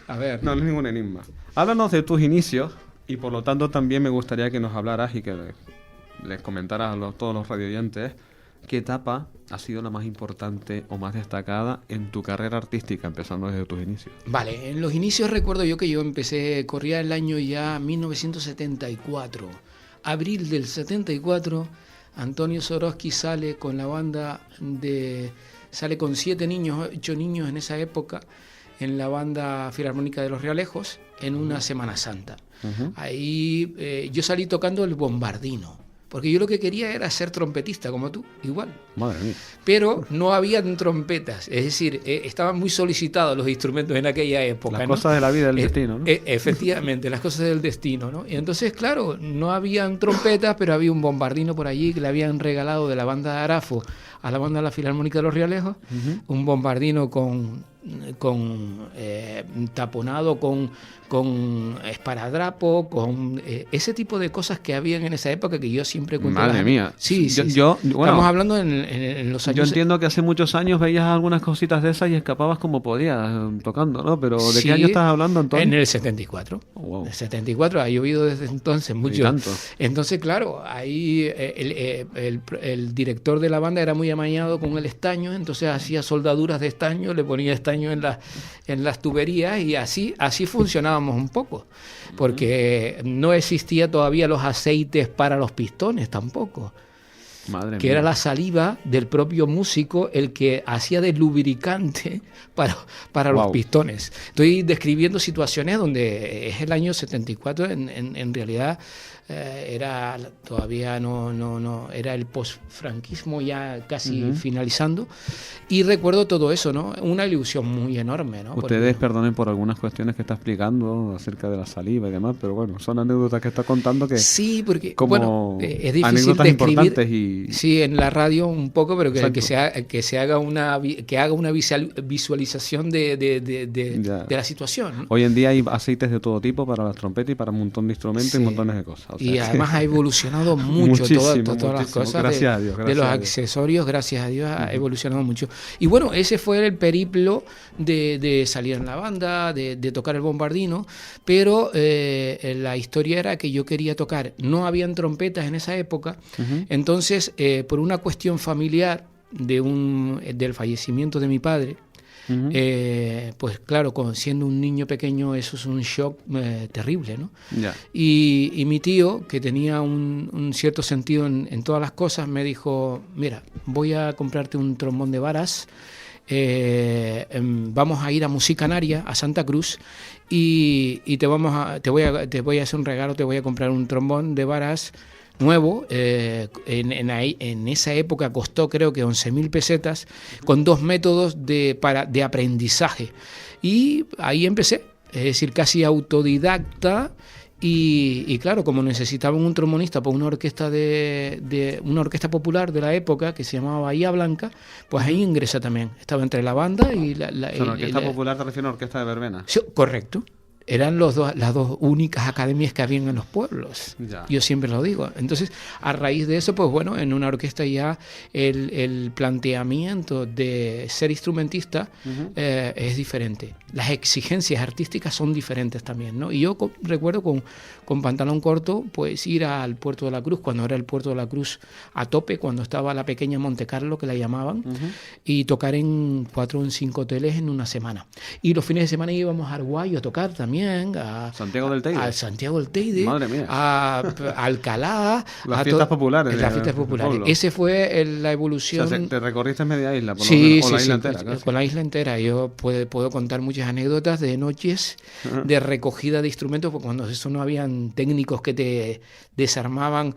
A ver. No es ningún enigma. Háblanos de tus inicios y por lo tanto también me gustaría que nos hablaras y que les comentaras a todos los radioyentes qué etapa ha sido la más importante o más destacada en tu carrera artística, empezando desde tus inicios. Vale, en los inicios recuerdo yo que yo corría el año ya 1974. Abril del 74, Antonio Sorosky sale con la banda sale con 8 niños en esa época, en la banda Filarmónica de los Realejos, en una Semana Santa. Ahí yo salí tocando el bombardino, porque yo lo que quería era ser trompetista, como tú, igual. Madre mía. Pero no habían trompetas, es decir, estaban muy solicitados los instrumentos en aquella época. Las ¿no? cosas de la vida, del destino, ¿no? Efectivamente, las cosas del destino, ¿no? Y entonces, claro, no habían trompetas, pero había un bombardino por allí que le habían regalado de la banda de Arafo a la banda de la Filarmónica de los Realejos, un bombardino taponado con esparadrapo, con ese tipo de cosas que habían en esa época que yo siempre cuento. Madre mía. Sí, sí. Bueno, estamos hablando en los años. Yo entiendo que hace muchos años veías algunas cositas de esas y escapabas como podías tocando, ¿no? Pero ¿de qué año estás hablando, Antonio? En el 74. Oh, wow. El 74, ha llovido desde entonces mucho. Y tanto. Entonces, claro, ahí el director de la banda era muy amañado con el estaño, entonces hacía soldaduras de estaño, le ponía estaño en las tuberías y así funcionábamos un poco, porque no existía todavía los aceites para los pistones tampoco. Madre que mía. era la saliva del propio músico el que hacía de lubricante para los Wow. pistones. Estoy describiendo situaciones donde es el año 74, en realidad era todavía no era el posfranquismo ya casi finalizando, y recuerdo todo eso, ¿no? Una ilusión muy enorme, ¿no? Ustedes perdonen por algunas cuestiones que está explicando acerca de la saliva y demás, pero bueno, son anécdotas que está contando que Sí, porque como bueno, es difícil anécdotas describir. importantes y Sí, en la radio un poco, pero Exacto. que haga una visualización Ya. de la situación, ¿no? Hoy en día hay aceites de todo tipo para las trompetas y para un montón de instrumentos Sí. y montones de cosas. O sea Y que- además ha evolucionado mucho todas las muchísimo. cosas Gracias a Dios, de gracias los a Dios. accesorios, gracias a Dios, ha evolucionado mucho. Y bueno, ese fue el periplo de salir en la banda, de tocar el bombardino, pero la historia era que yo quería tocar. No habían trompetas en esa época, entonces por una cuestión familiar del fallecimiento de mi padre, pues claro, siendo un niño pequeño eso es un shock terrible, ¿no? Ya. Y mi tío, que tenía un cierto sentido en todas las cosas, me dijo, mira, voy a comprarte un trombón de varas, vamos a ir a Musicanaria, a Santa Cruz, y te voy a hacer un regalo, te voy a comprar un trombón de varas nuevo. En esa época costó creo que 11.000 pesetas, con 2 métodos de aprendizaje, y ahí empecé, es decir, casi autodidacta. Y claro, como necesitaban un trombonista para una orquesta una orquesta popular de la época que se llamaba Bahía Blanca, pues ahí ingresé también. Estaba entre la banda y O sea, la orquesta popular te refieres a orquesta de verbena. Sí, correcto. Eran las dos únicas academias que habían en los pueblos. Ya. Yo siempre lo digo. Entonces, a raíz de eso, pues bueno, en una orquesta ya el planteamiento de ser instrumentista es diferente. Las exigencias artísticas son diferentes también, ¿no? Y yo recuerdo con pantalón corto, pues ir al Puerto de la Cruz, cuando era el Puerto de la Cruz a tope, cuando estaba la pequeña Monte Carlo, que la llamaban, y tocar en 4 o en 5 hoteles en una semana. Y los fines de semana íbamos a Arguayo a tocar también, a Santiago del Teide. a Santiago del Teide, Madre mía. a Alcalá, Las fiestas populares las de- fiestas del populares. pueblo. Ese fue la O evolución. sea, te recorriste media isla, por lo Sí, menos, o sí, la sí, isla entera. pues, casi. con la isla entera. Yo puedo contar muchas anécdotas de noches de recogida de instrumentos, porque cuando eso no habían técnicos que te desarmaban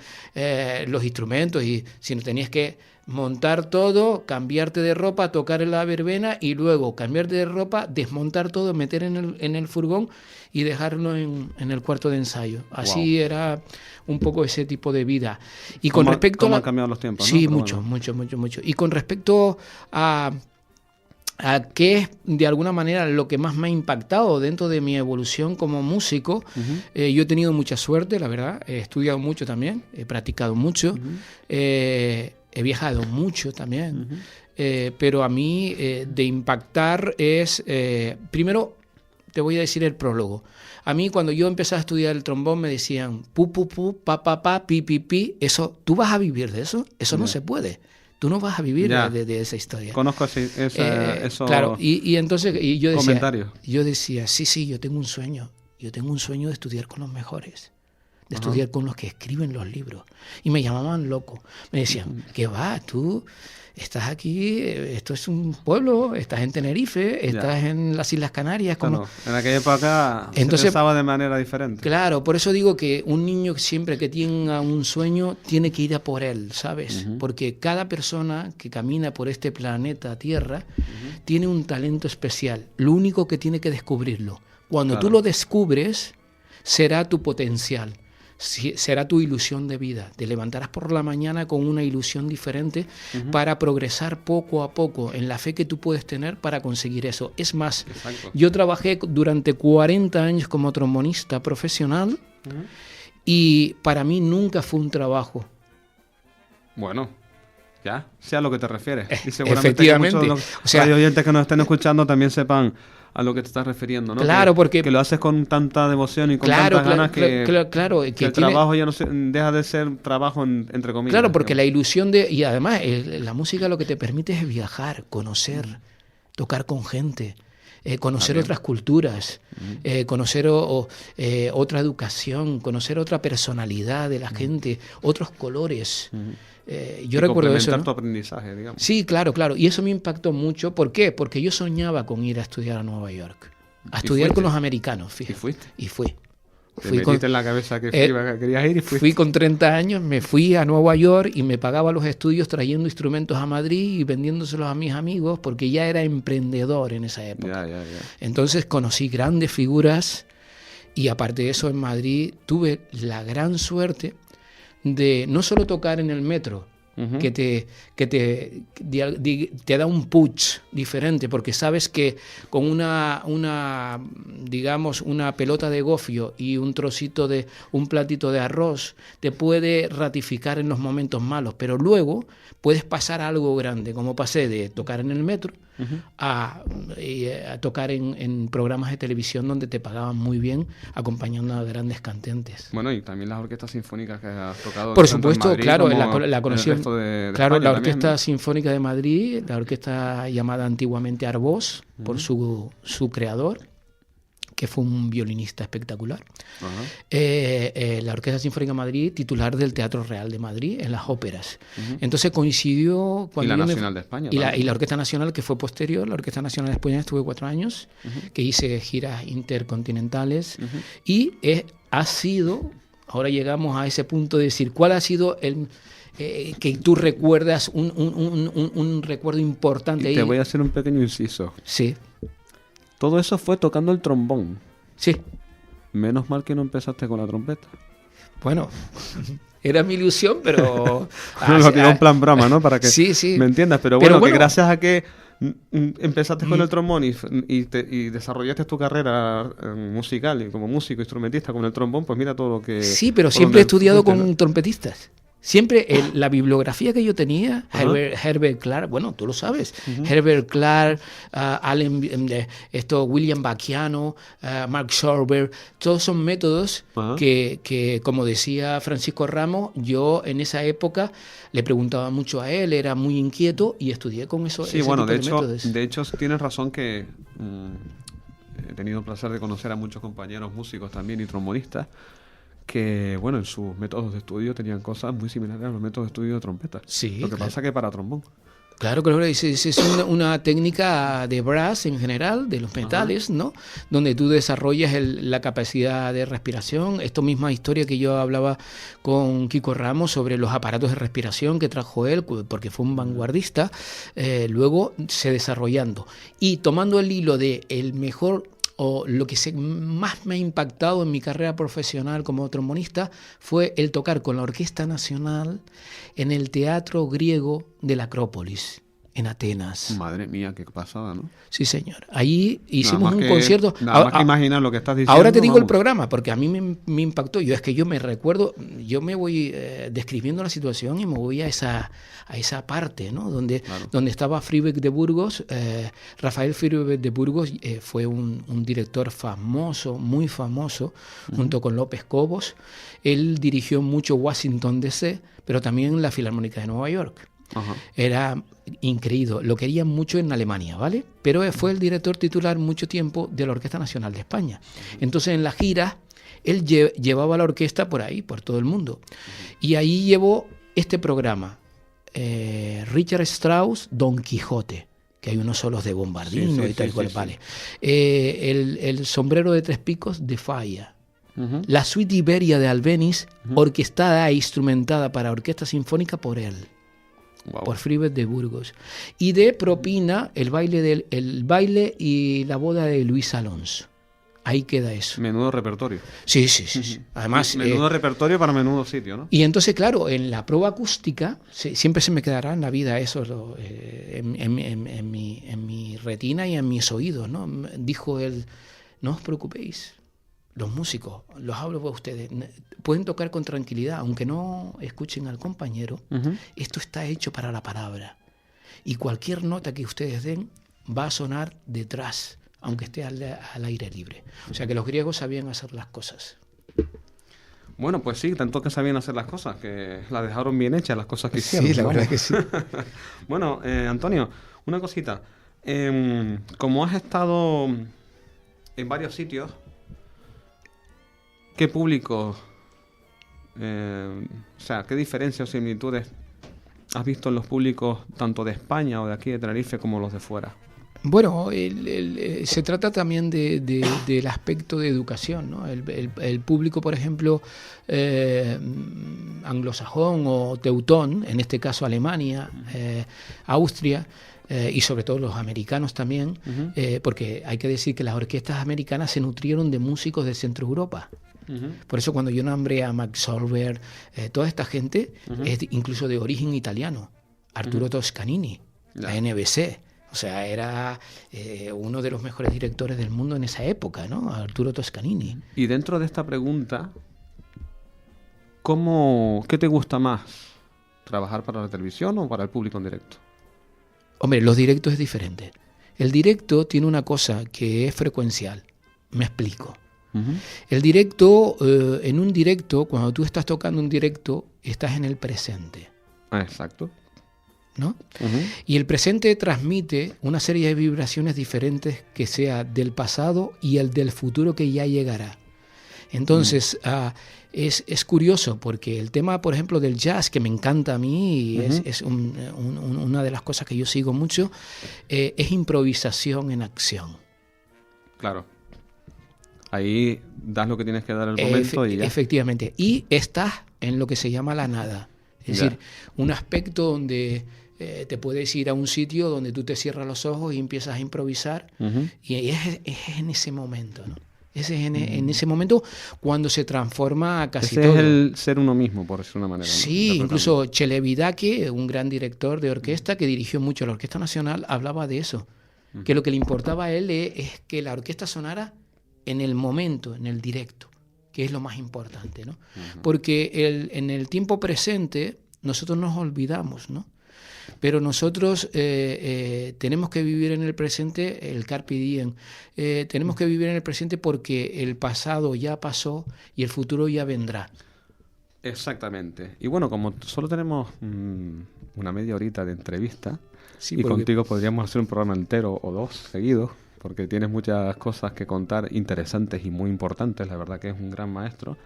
los instrumentos, y si no tenías que montar todo, cambiarte de ropa, tocar en la verbena y luego cambiarte de ropa, desmontar todo, meter en el furgón y dejarlo en el cuarto de ensayo. Así era un poco ese tipo de vida. Y con respecto ¿Cómo a han cambiado los tiempos? Sí, ¿no? mucho. Y con respecto a qué es de alguna manera lo que más me ha impactado dentro de mi evolución como músico, yo he tenido mucha suerte, la verdad, he estudiado mucho también, he practicado mucho, he viajado mucho también, pero a mí de impactar es, primero te voy a decir el prólogo. A mí cuando yo empecé a estudiar el trombón me decían pu, pu, pu, pa, pa, pa, pi, pi, pi, eso, ¿tú vas a vivir de eso? Eso no se puede. Tú no vas a vivir de esa historia. Conozco eso. Claro, y entonces yo Comentario. decía, sí, yo tengo un sueño. Yo tengo un sueño de estudiar con los mejores, de estudiar con los que escriben los libros. Y me llamaban loco. Me decían, ¿qué va? Tú estás aquí, esto es un pueblo, estás en Tenerife, estás en las Islas Canarias. Claro, en aquella época Entonces, se pensaba de manera diferente. Claro, por eso digo que un niño siempre que tenga un sueño tiene que ir a por él, ¿sabes? Porque cada persona que camina por este planeta Tierra tiene un talento especial. Lo único que tiene que descubrirlo. Cuando tú lo descubres, será tu potencial. Será tu ilusión de vida. Te levantarás por la mañana con una ilusión diferente para progresar poco a poco en la fe que tú puedes tener para conseguir eso. Es más, yo trabajé durante 40 años como trombonista profesional y para mí nunca fue un trabajo. Bueno, ya, sea a lo que te refieres. Y seguramente Efectivamente. que muchos de los oyentes que nos estén escuchando también sepan a lo que te estás refiriendo, ¿no? Claro, porque que lo haces con tanta devoción y con tantas ganas que el trabajo ya no deja de ser trabajo entre comillas. Claro, porque la ilusión y además la música lo que te permite es viajar, conocer, tocar con gente. conocer otras culturas, conocer otra educación, conocer otra personalidad de la gente, otros colores. Yo recuerdo eso, ¿no? Tu aprendizaje, digamos. Sí, claro. Y eso me impactó mucho. ¿Por qué? Porque yo soñaba con ir a estudiar a Nueva York. A estudiar con los americanos, fíjate. ¿Y fuiste? Y fui. Te metiste en la cabeza que querías ir y fuiste. Fui con 30 años, me fui a Nueva York y me pagaba los estudios trayendo instrumentos a Madrid y vendiéndoselos a mis amigos porque ya era emprendedor en esa época. Ya. Entonces conocí grandes figuras y aparte de eso en Madrid tuve la gran suerte de no solo tocar en el metro, que te da un push diferente, porque sabes que con una pelota de gofio y un trocito de un platito de arroz te puede ratificar en los momentos malos, pero luego puedes pasar a algo grande, como pasé de tocar en el metro a tocar en programas de televisión donde te pagaban muy bien acompañando a grandes cantantes. Bueno, y también las orquestas sinfónicas que has tocado. Por supuesto, Madrid, claro, la conexión. Claro, la Orquesta Sinfónica de Madrid, la orquesta llamada antiguamente Arbós, por su creador, que fue un violinista espectacular. La Orquesta Sinfónica de Madrid, titular del Teatro Real de Madrid, en las óperas. Entonces coincidió... Y la Nacional de España. Y la Orquesta Nacional, que fue posterior, la Orquesta Nacional de España estuve 4 años, que hice giras intercontinentales, y ha sido, ahora llegamos a ese punto de decir, ¿cuál ha sido el... que tú recuerdas un recuerdo importante? Y te voy a hacer un pequeño inciso. Sí. Todo eso fue tocando el trombón. Sí. Menos mal que no empezaste con la trompeta. Bueno, era mi ilusión, pero... Lo tiré en plan broma, ¿no? Para que sí. me entiendas. Pero bueno, que gracias a que empezaste con el trombón y desarrollaste tu carrera musical y como músico, instrumentista con el trombón, pues mira todo lo que... Sí, pero siempre he estudiado con trompetistas. Siempre la bibliografía que yo tenía, Herbert Clark, bueno, tú lo sabes, Herbert Clark, William Bacchiano, Mark Schorber, todos son métodos que, como decía Francisco Ramos, yo en esa época le preguntaba mucho a él, era muy inquieto y estudié con eso. Sí, bueno, de hecho tienes razón que he tenido el placer de conocer a muchos compañeros músicos también y trombonistas que, bueno, en sus métodos de estudio tenían cosas muy similares a los métodos de estudio de trompeta. Sí, lo que pasa que para trombón. Claro, es una técnica de brass en general, de los metales, ¿no? Donde tú desarrollas la capacidad de respiración. Esto misma historia que yo hablaba con Kiko Ramos sobre los aparatos de respiración que trajo él, porque fue un vanguardista, luego se desarrollando. Y tomando el hilo de el mejor... o lo que más me ha impactado en mi carrera profesional como trombonista fue el tocar con la Orquesta Nacional en el Teatro Griego de la Acrópolis, en Atenas. Madre mía, qué pasada, ¿no? Sí, señor. Ahí hicimos un concierto. Nada más que imaginar lo que estás diciendo. Ahora te digo el programa, porque a mí me impactó. Yo me recuerdo, yo me voy describiendo la situación y me voy a esa parte, ¿no? Donde estaba Friedrich de Burgos. Rafael Friedrich de Burgos fue un director famoso, muy famoso, junto con López Cobos. Él dirigió mucho Washington D.C., pero también la Filarmónica de Nueva York. Era increíble, lo querían mucho en Alemania, ¿vale? Pero fue el director titular mucho tiempo de la Orquesta Nacional de España. Entonces en la gira él llevaba la orquesta por ahí, por todo el mundo. Y ahí llevó este programa, Richard Strauss, Don Quijote, que hay unos solos de bombardino y tal cual, vale. El sombrero de 3 picos de Falla. La suite Iberia de Albéniz, orquestada e instrumentada para orquesta sinfónica por él. Wow. Por Friedrich de Burgos. Y de propina el baile y la boda de Luis Alonso. Ahí queda eso. Menudo repertorio. Sí. Además, menudo repertorio para menudo sitio, ¿no? Y entonces, claro, en la prueba acústica, siempre se me quedará en la vida eso en mi retina y en mis oídos, ¿no? Dijo él, no os preocupéis. Los músicos, los hablo para ustedes, pueden tocar con tranquilidad, aunque no escuchen al compañero. Esto está hecho para la palabra. Y cualquier nota que ustedes den va a sonar detrás, aunque esté al aire libre. O sea que los griegos sabían hacer las cosas. Bueno, pues sí, tanto que sabían hacer las cosas, que las dejaron bien hechas, las cosas que hicieron. Sí, la verdad es que sí. Bueno, Antonio, una cosita. Como has estado en varios sitios, ¿qué público, qué diferencias o similitudes has visto en los públicos tanto de España o de aquí de Tenerife como los de fuera? Bueno, se trata también del aspecto de educación, ¿no? El público, por ejemplo, anglosajón o teutón, en este caso Alemania, Austria, y sobre todo los americanos también, porque hay que decir que las orquestas americanas se nutrieron de músicos del centro de Europa. Por eso cuando yo nombré a Max Solver, toda esta gente es incluso de origen italiano. Arturo Toscanini, la NBC. O sea, era uno de los mejores directores del mundo en esa época, ¿no? Arturo Toscanini. Y dentro de esta pregunta, ¿qué te gusta más? ¿Trabajar para la televisión o para el público en directo? Hombre, los directos es diferente. El directo tiene una cosa que es frecuencial. Me explico. El directo, en un directo, cuando tú estás tocando un directo, estás en el presente. Exacto. ¿No? Y el presente transmite una serie de vibraciones diferentes que sea del pasado y el del futuro que ya llegará. Entonces, es curioso porque el tema, por ejemplo, del jazz, que me encanta a mí y es una de las cosas que yo sigo mucho, es improvisación en acción. Claro. Ahí das lo que tienes que dar en el momento y ya. Efectivamente. Y estás en lo que se llama la nada. Es decir, un aspecto donde te puedes ir a un sitio donde tú te cierras los ojos y empiezas a improvisar, y es en ese momento, ¿no? Ese es en ese momento cuando se transforma casi todo. Ese es el ser uno mismo, por decirlo de una manera. Sí, ¿no? Incluso Celevidake, un gran director de orquesta que dirigió mucho la Orquesta Nacional, hablaba de eso, que lo que le importaba a él es que la orquesta sonara en el momento, en el directo, que es lo más importante, ¿no? Porque en el tiempo presente nosotros nos olvidamos, ¿no? Pero nosotros tenemos que vivir en el presente, el carpe diem. Tenemos que vivir en el presente porque el pasado ya pasó y el futuro ya vendrá. Exactamente. Y bueno, como solo tenemos una media horita de entrevista, sí, y contigo podríamos hacer un programa entero o dos seguidos, porque tienes muchas cosas que contar interesantes y muy importantes. La verdad que es un gran maestro.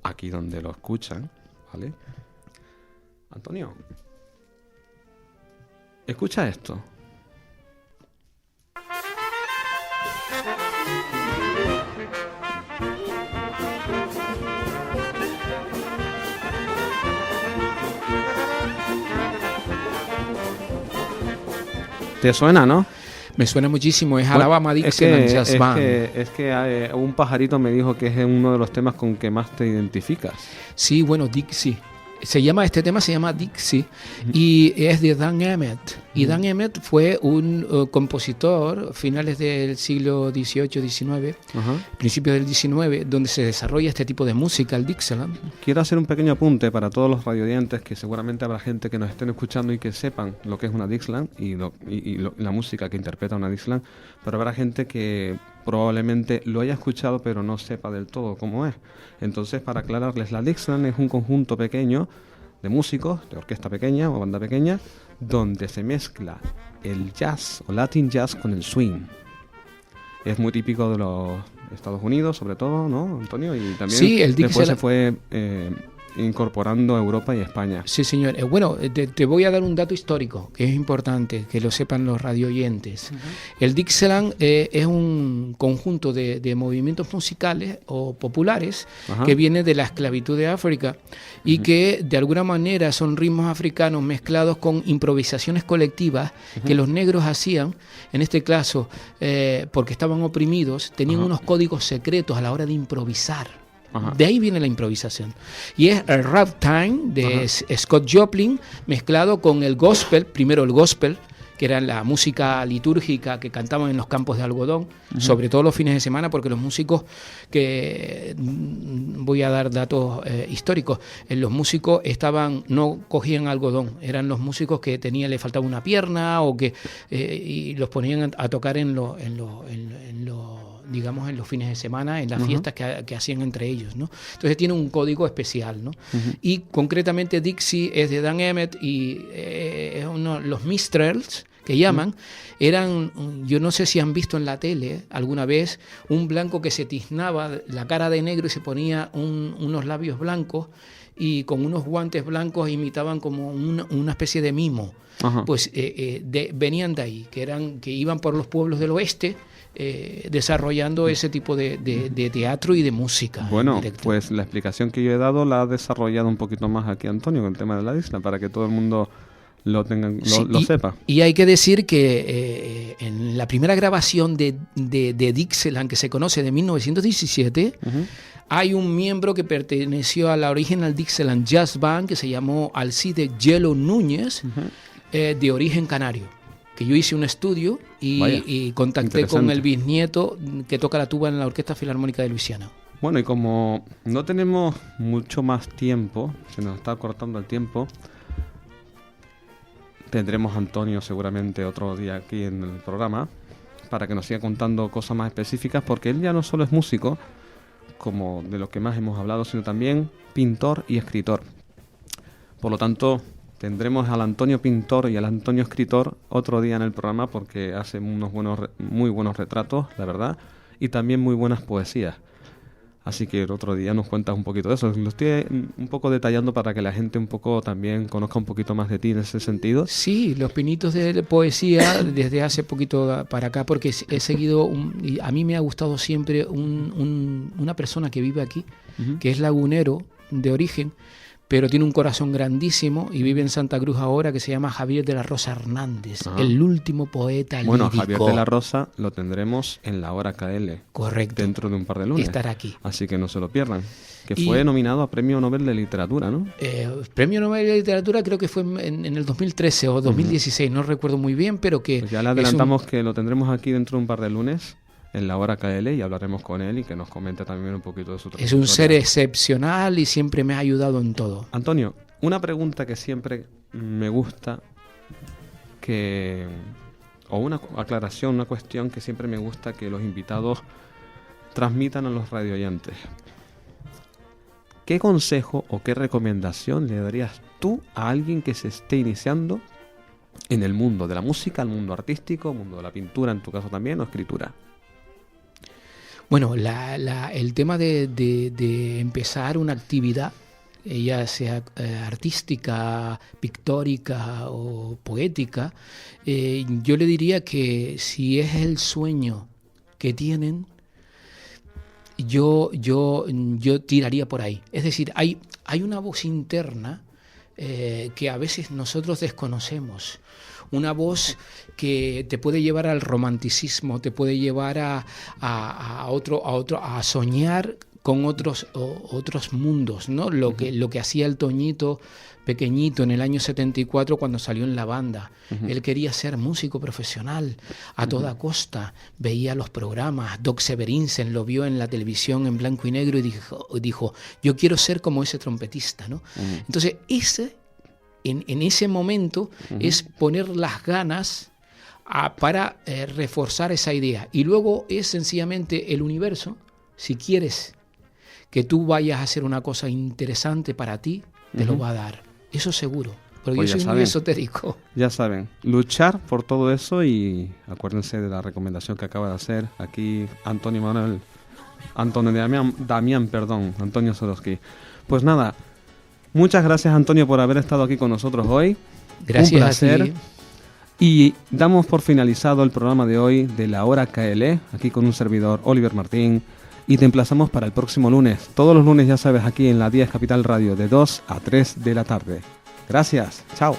Aquí donde lo escuchan, ¿vale? Antonio, escucha esto. ¿Te suena, no? Me suena muchísimo, es Alabama Dixieland Jazz Band. Es que un pajarito me dijo que es uno de los temas con que más te identificas. Sí, bueno, Dixie. Este tema se llama Dixie y es de Dan Emmett. Y Dan Emmett fue un compositor finales del siglo XVIII, XIX, principios del XIX, donde se desarrolla este tipo de música, el Dixieland. Quiero hacer un pequeño apunte para todos los radioyentes, que seguramente habrá gente que nos estén escuchando y que sepan lo que es una Dixieland y la música que interpreta una Dixieland, pero habrá gente que probablemente lo haya escuchado pero no sepa del todo cómo es. Entonces, para aclararles, la Dixieland es un conjunto pequeño de músicos, de orquesta pequeña o banda pequeña, donde se mezcla el jazz o Latin jazz con el swing. Es muy típico de los Estados Unidos, sobre todo, ¿no, Antonio? Y también sí, después se fue incorporando a Europa y España. Sí, señor. Bueno, te voy a dar un dato histórico que es importante que lo sepan los radioyentes. El Dixieland es un conjunto de movimientos musicales o populares que viene de la esclavitud de África y que de alguna manera son ritmos africanos mezclados con improvisaciones colectivas que los negros hacían, en este caso porque estaban oprimidos, tenían unos códigos secretos a la hora de improvisar. De ahí viene la improvisación. Y es el ragtime de Scott Joplin mezclado con el gospel, primero el gospel, que era la música litúrgica que cantaban en los campos de algodón, sobre todo los fines de semana, porque los músicos que voy a dar datos históricos, los músicos no cogían algodón, eran los músicos que le faltaba una pierna o que y los ponían a tocar digamos en los fines de semana, en las fiestas que hacían entre ellos, ¿no? Entonces tiene un código especial, ¿no? Y concretamente Dixie es de Dan Emmett y los Minstrels, que llaman, eran, yo no sé si han visto en la tele alguna vez, un blanco que se tiznaba la cara de negro y se ponía unos labios blancos y con unos guantes blancos imitaban como una especie de mimo. Ajá. Pues venían de ahí, que iban por los pueblos del oeste desarrollando ese tipo de teatro y de música. Bueno, pues la explicación que yo he dado la ha desarrollado un poquito más aquí Antonio con el tema de la isla, para que todo el mundo lo sepa. Y hay que decir que en la primera grabación de Dixieland, que se conoce de 1917, hay un miembro que perteneció a la Original Dixieland Jazz Band que se llamó Alcide Yelo Núñez, de origen canario. Que yo hice un estudio y contacté con el bisnieto que toca la tuba en la Orquesta Filarmónica de Luisiana. Bueno, y como no tenemos mucho más tiempo, se nos está cortando el tiempo, tendremos a Antonio seguramente otro día aquí en el programa para que nos siga contando cosas más específicas, porque él ya no solo es músico, como de lo que más hemos hablado, sino también pintor y escritor. Por lo tanto, tendremos al Antonio pintor y al Antonio escritor otro día en el programa, porque hace muy buenos retratos, la verdad, y también muy buenas poesías. Así que el otro día nos cuentas un poquito de eso. Lo estoy un poco detallando para que la gente un poco también conozca un poquito más de ti en ese sentido. Sí, los pinitos de poesía desde hace poquito para acá, porque he seguido, y a mí me ha gustado siempre una persona que vive aquí, que es lagunero de origen, pero tiene un corazón grandísimo y vive en Santa Cruz ahora, que se llama Javier de la Rosa Hernández, el último poeta lírico. Bueno, Javier de la Rosa lo tendremos en la hora KL. Correcto. Dentro de un par de lunes. Estará aquí. Así que no se lo pierdan. Que fue nominado a Premio Nobel de Literatura, ¿no? Premio Nobel de Literatura creo que fue en el 2013 o 2016, no recuerdo muy bien, pero que... Pues ya le adelantamos que lo tendremos aquí dentro de un par de lunes, en la hora KL, y hablaremos con él y que nos comente también un poquito de su trayectoria. Es un ser excepcional y siempre me ha ayudado en todo. Antonio, una pregunta que siempre me gusta, o una aclaración, una cuestión que siempre me gusta que los invitados transmitan a los radioyentes. ¿Qué consejo o qué recomendación le darías tú a alguien que se esté iniciando en el mundo de la música, el mundo artístico, el mundo de la pintura, en tu caso también, o escritura? Bueno, el tema de empezar una actividad, ya sea artística, pictórica o poética, yo le diría que si es el sueño que tienen, yo tiraría por ahí. Es decir, hay una voz interna que a veces nosotros desconocemos. Una voz que te puede llevar al romanticismo, te puede llevar a soñar con otros mundos, ¿no? Lo que hacía el Toñito pequeñito en el año 74 cuando salió en la banda. Él quería ser músico profesional a toda costa, veía los programas, Doc Severinsen lo vio en la televisión en blanco y negro y dijo yo quiero ser como ese trompetista, ¿no? Entonces en ese momento es poner las ganas para reforzar esa idea. Y luego es sencillamente el universo, si quieres que tú vayas a hacer una cosa interesante para ti, te lo va a dar. Eso seguro. Pero pues yo soy muy esotérico. Ya saben, luchar por todo eso, y acuérdense de la recomendación que acaba de hacer aquí Antonio Sorosky. Pues nada, muchas gracias, Antonio, por haber estado aquí con nosotros hoy. Gracias. Un placer. A ti. Y damos por finalizado el programa de hoy de la hora KL, aquí con un servidor, Oliver Martín, y te emplazamos para el próximo lunes. Todos los lunes, ya sabes, aquí en la 10 Capital Radio, de 2 a 3 de la tarde. Gracias. Chao.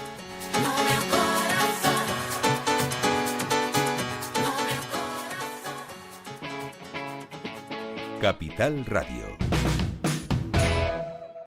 Capital Radio.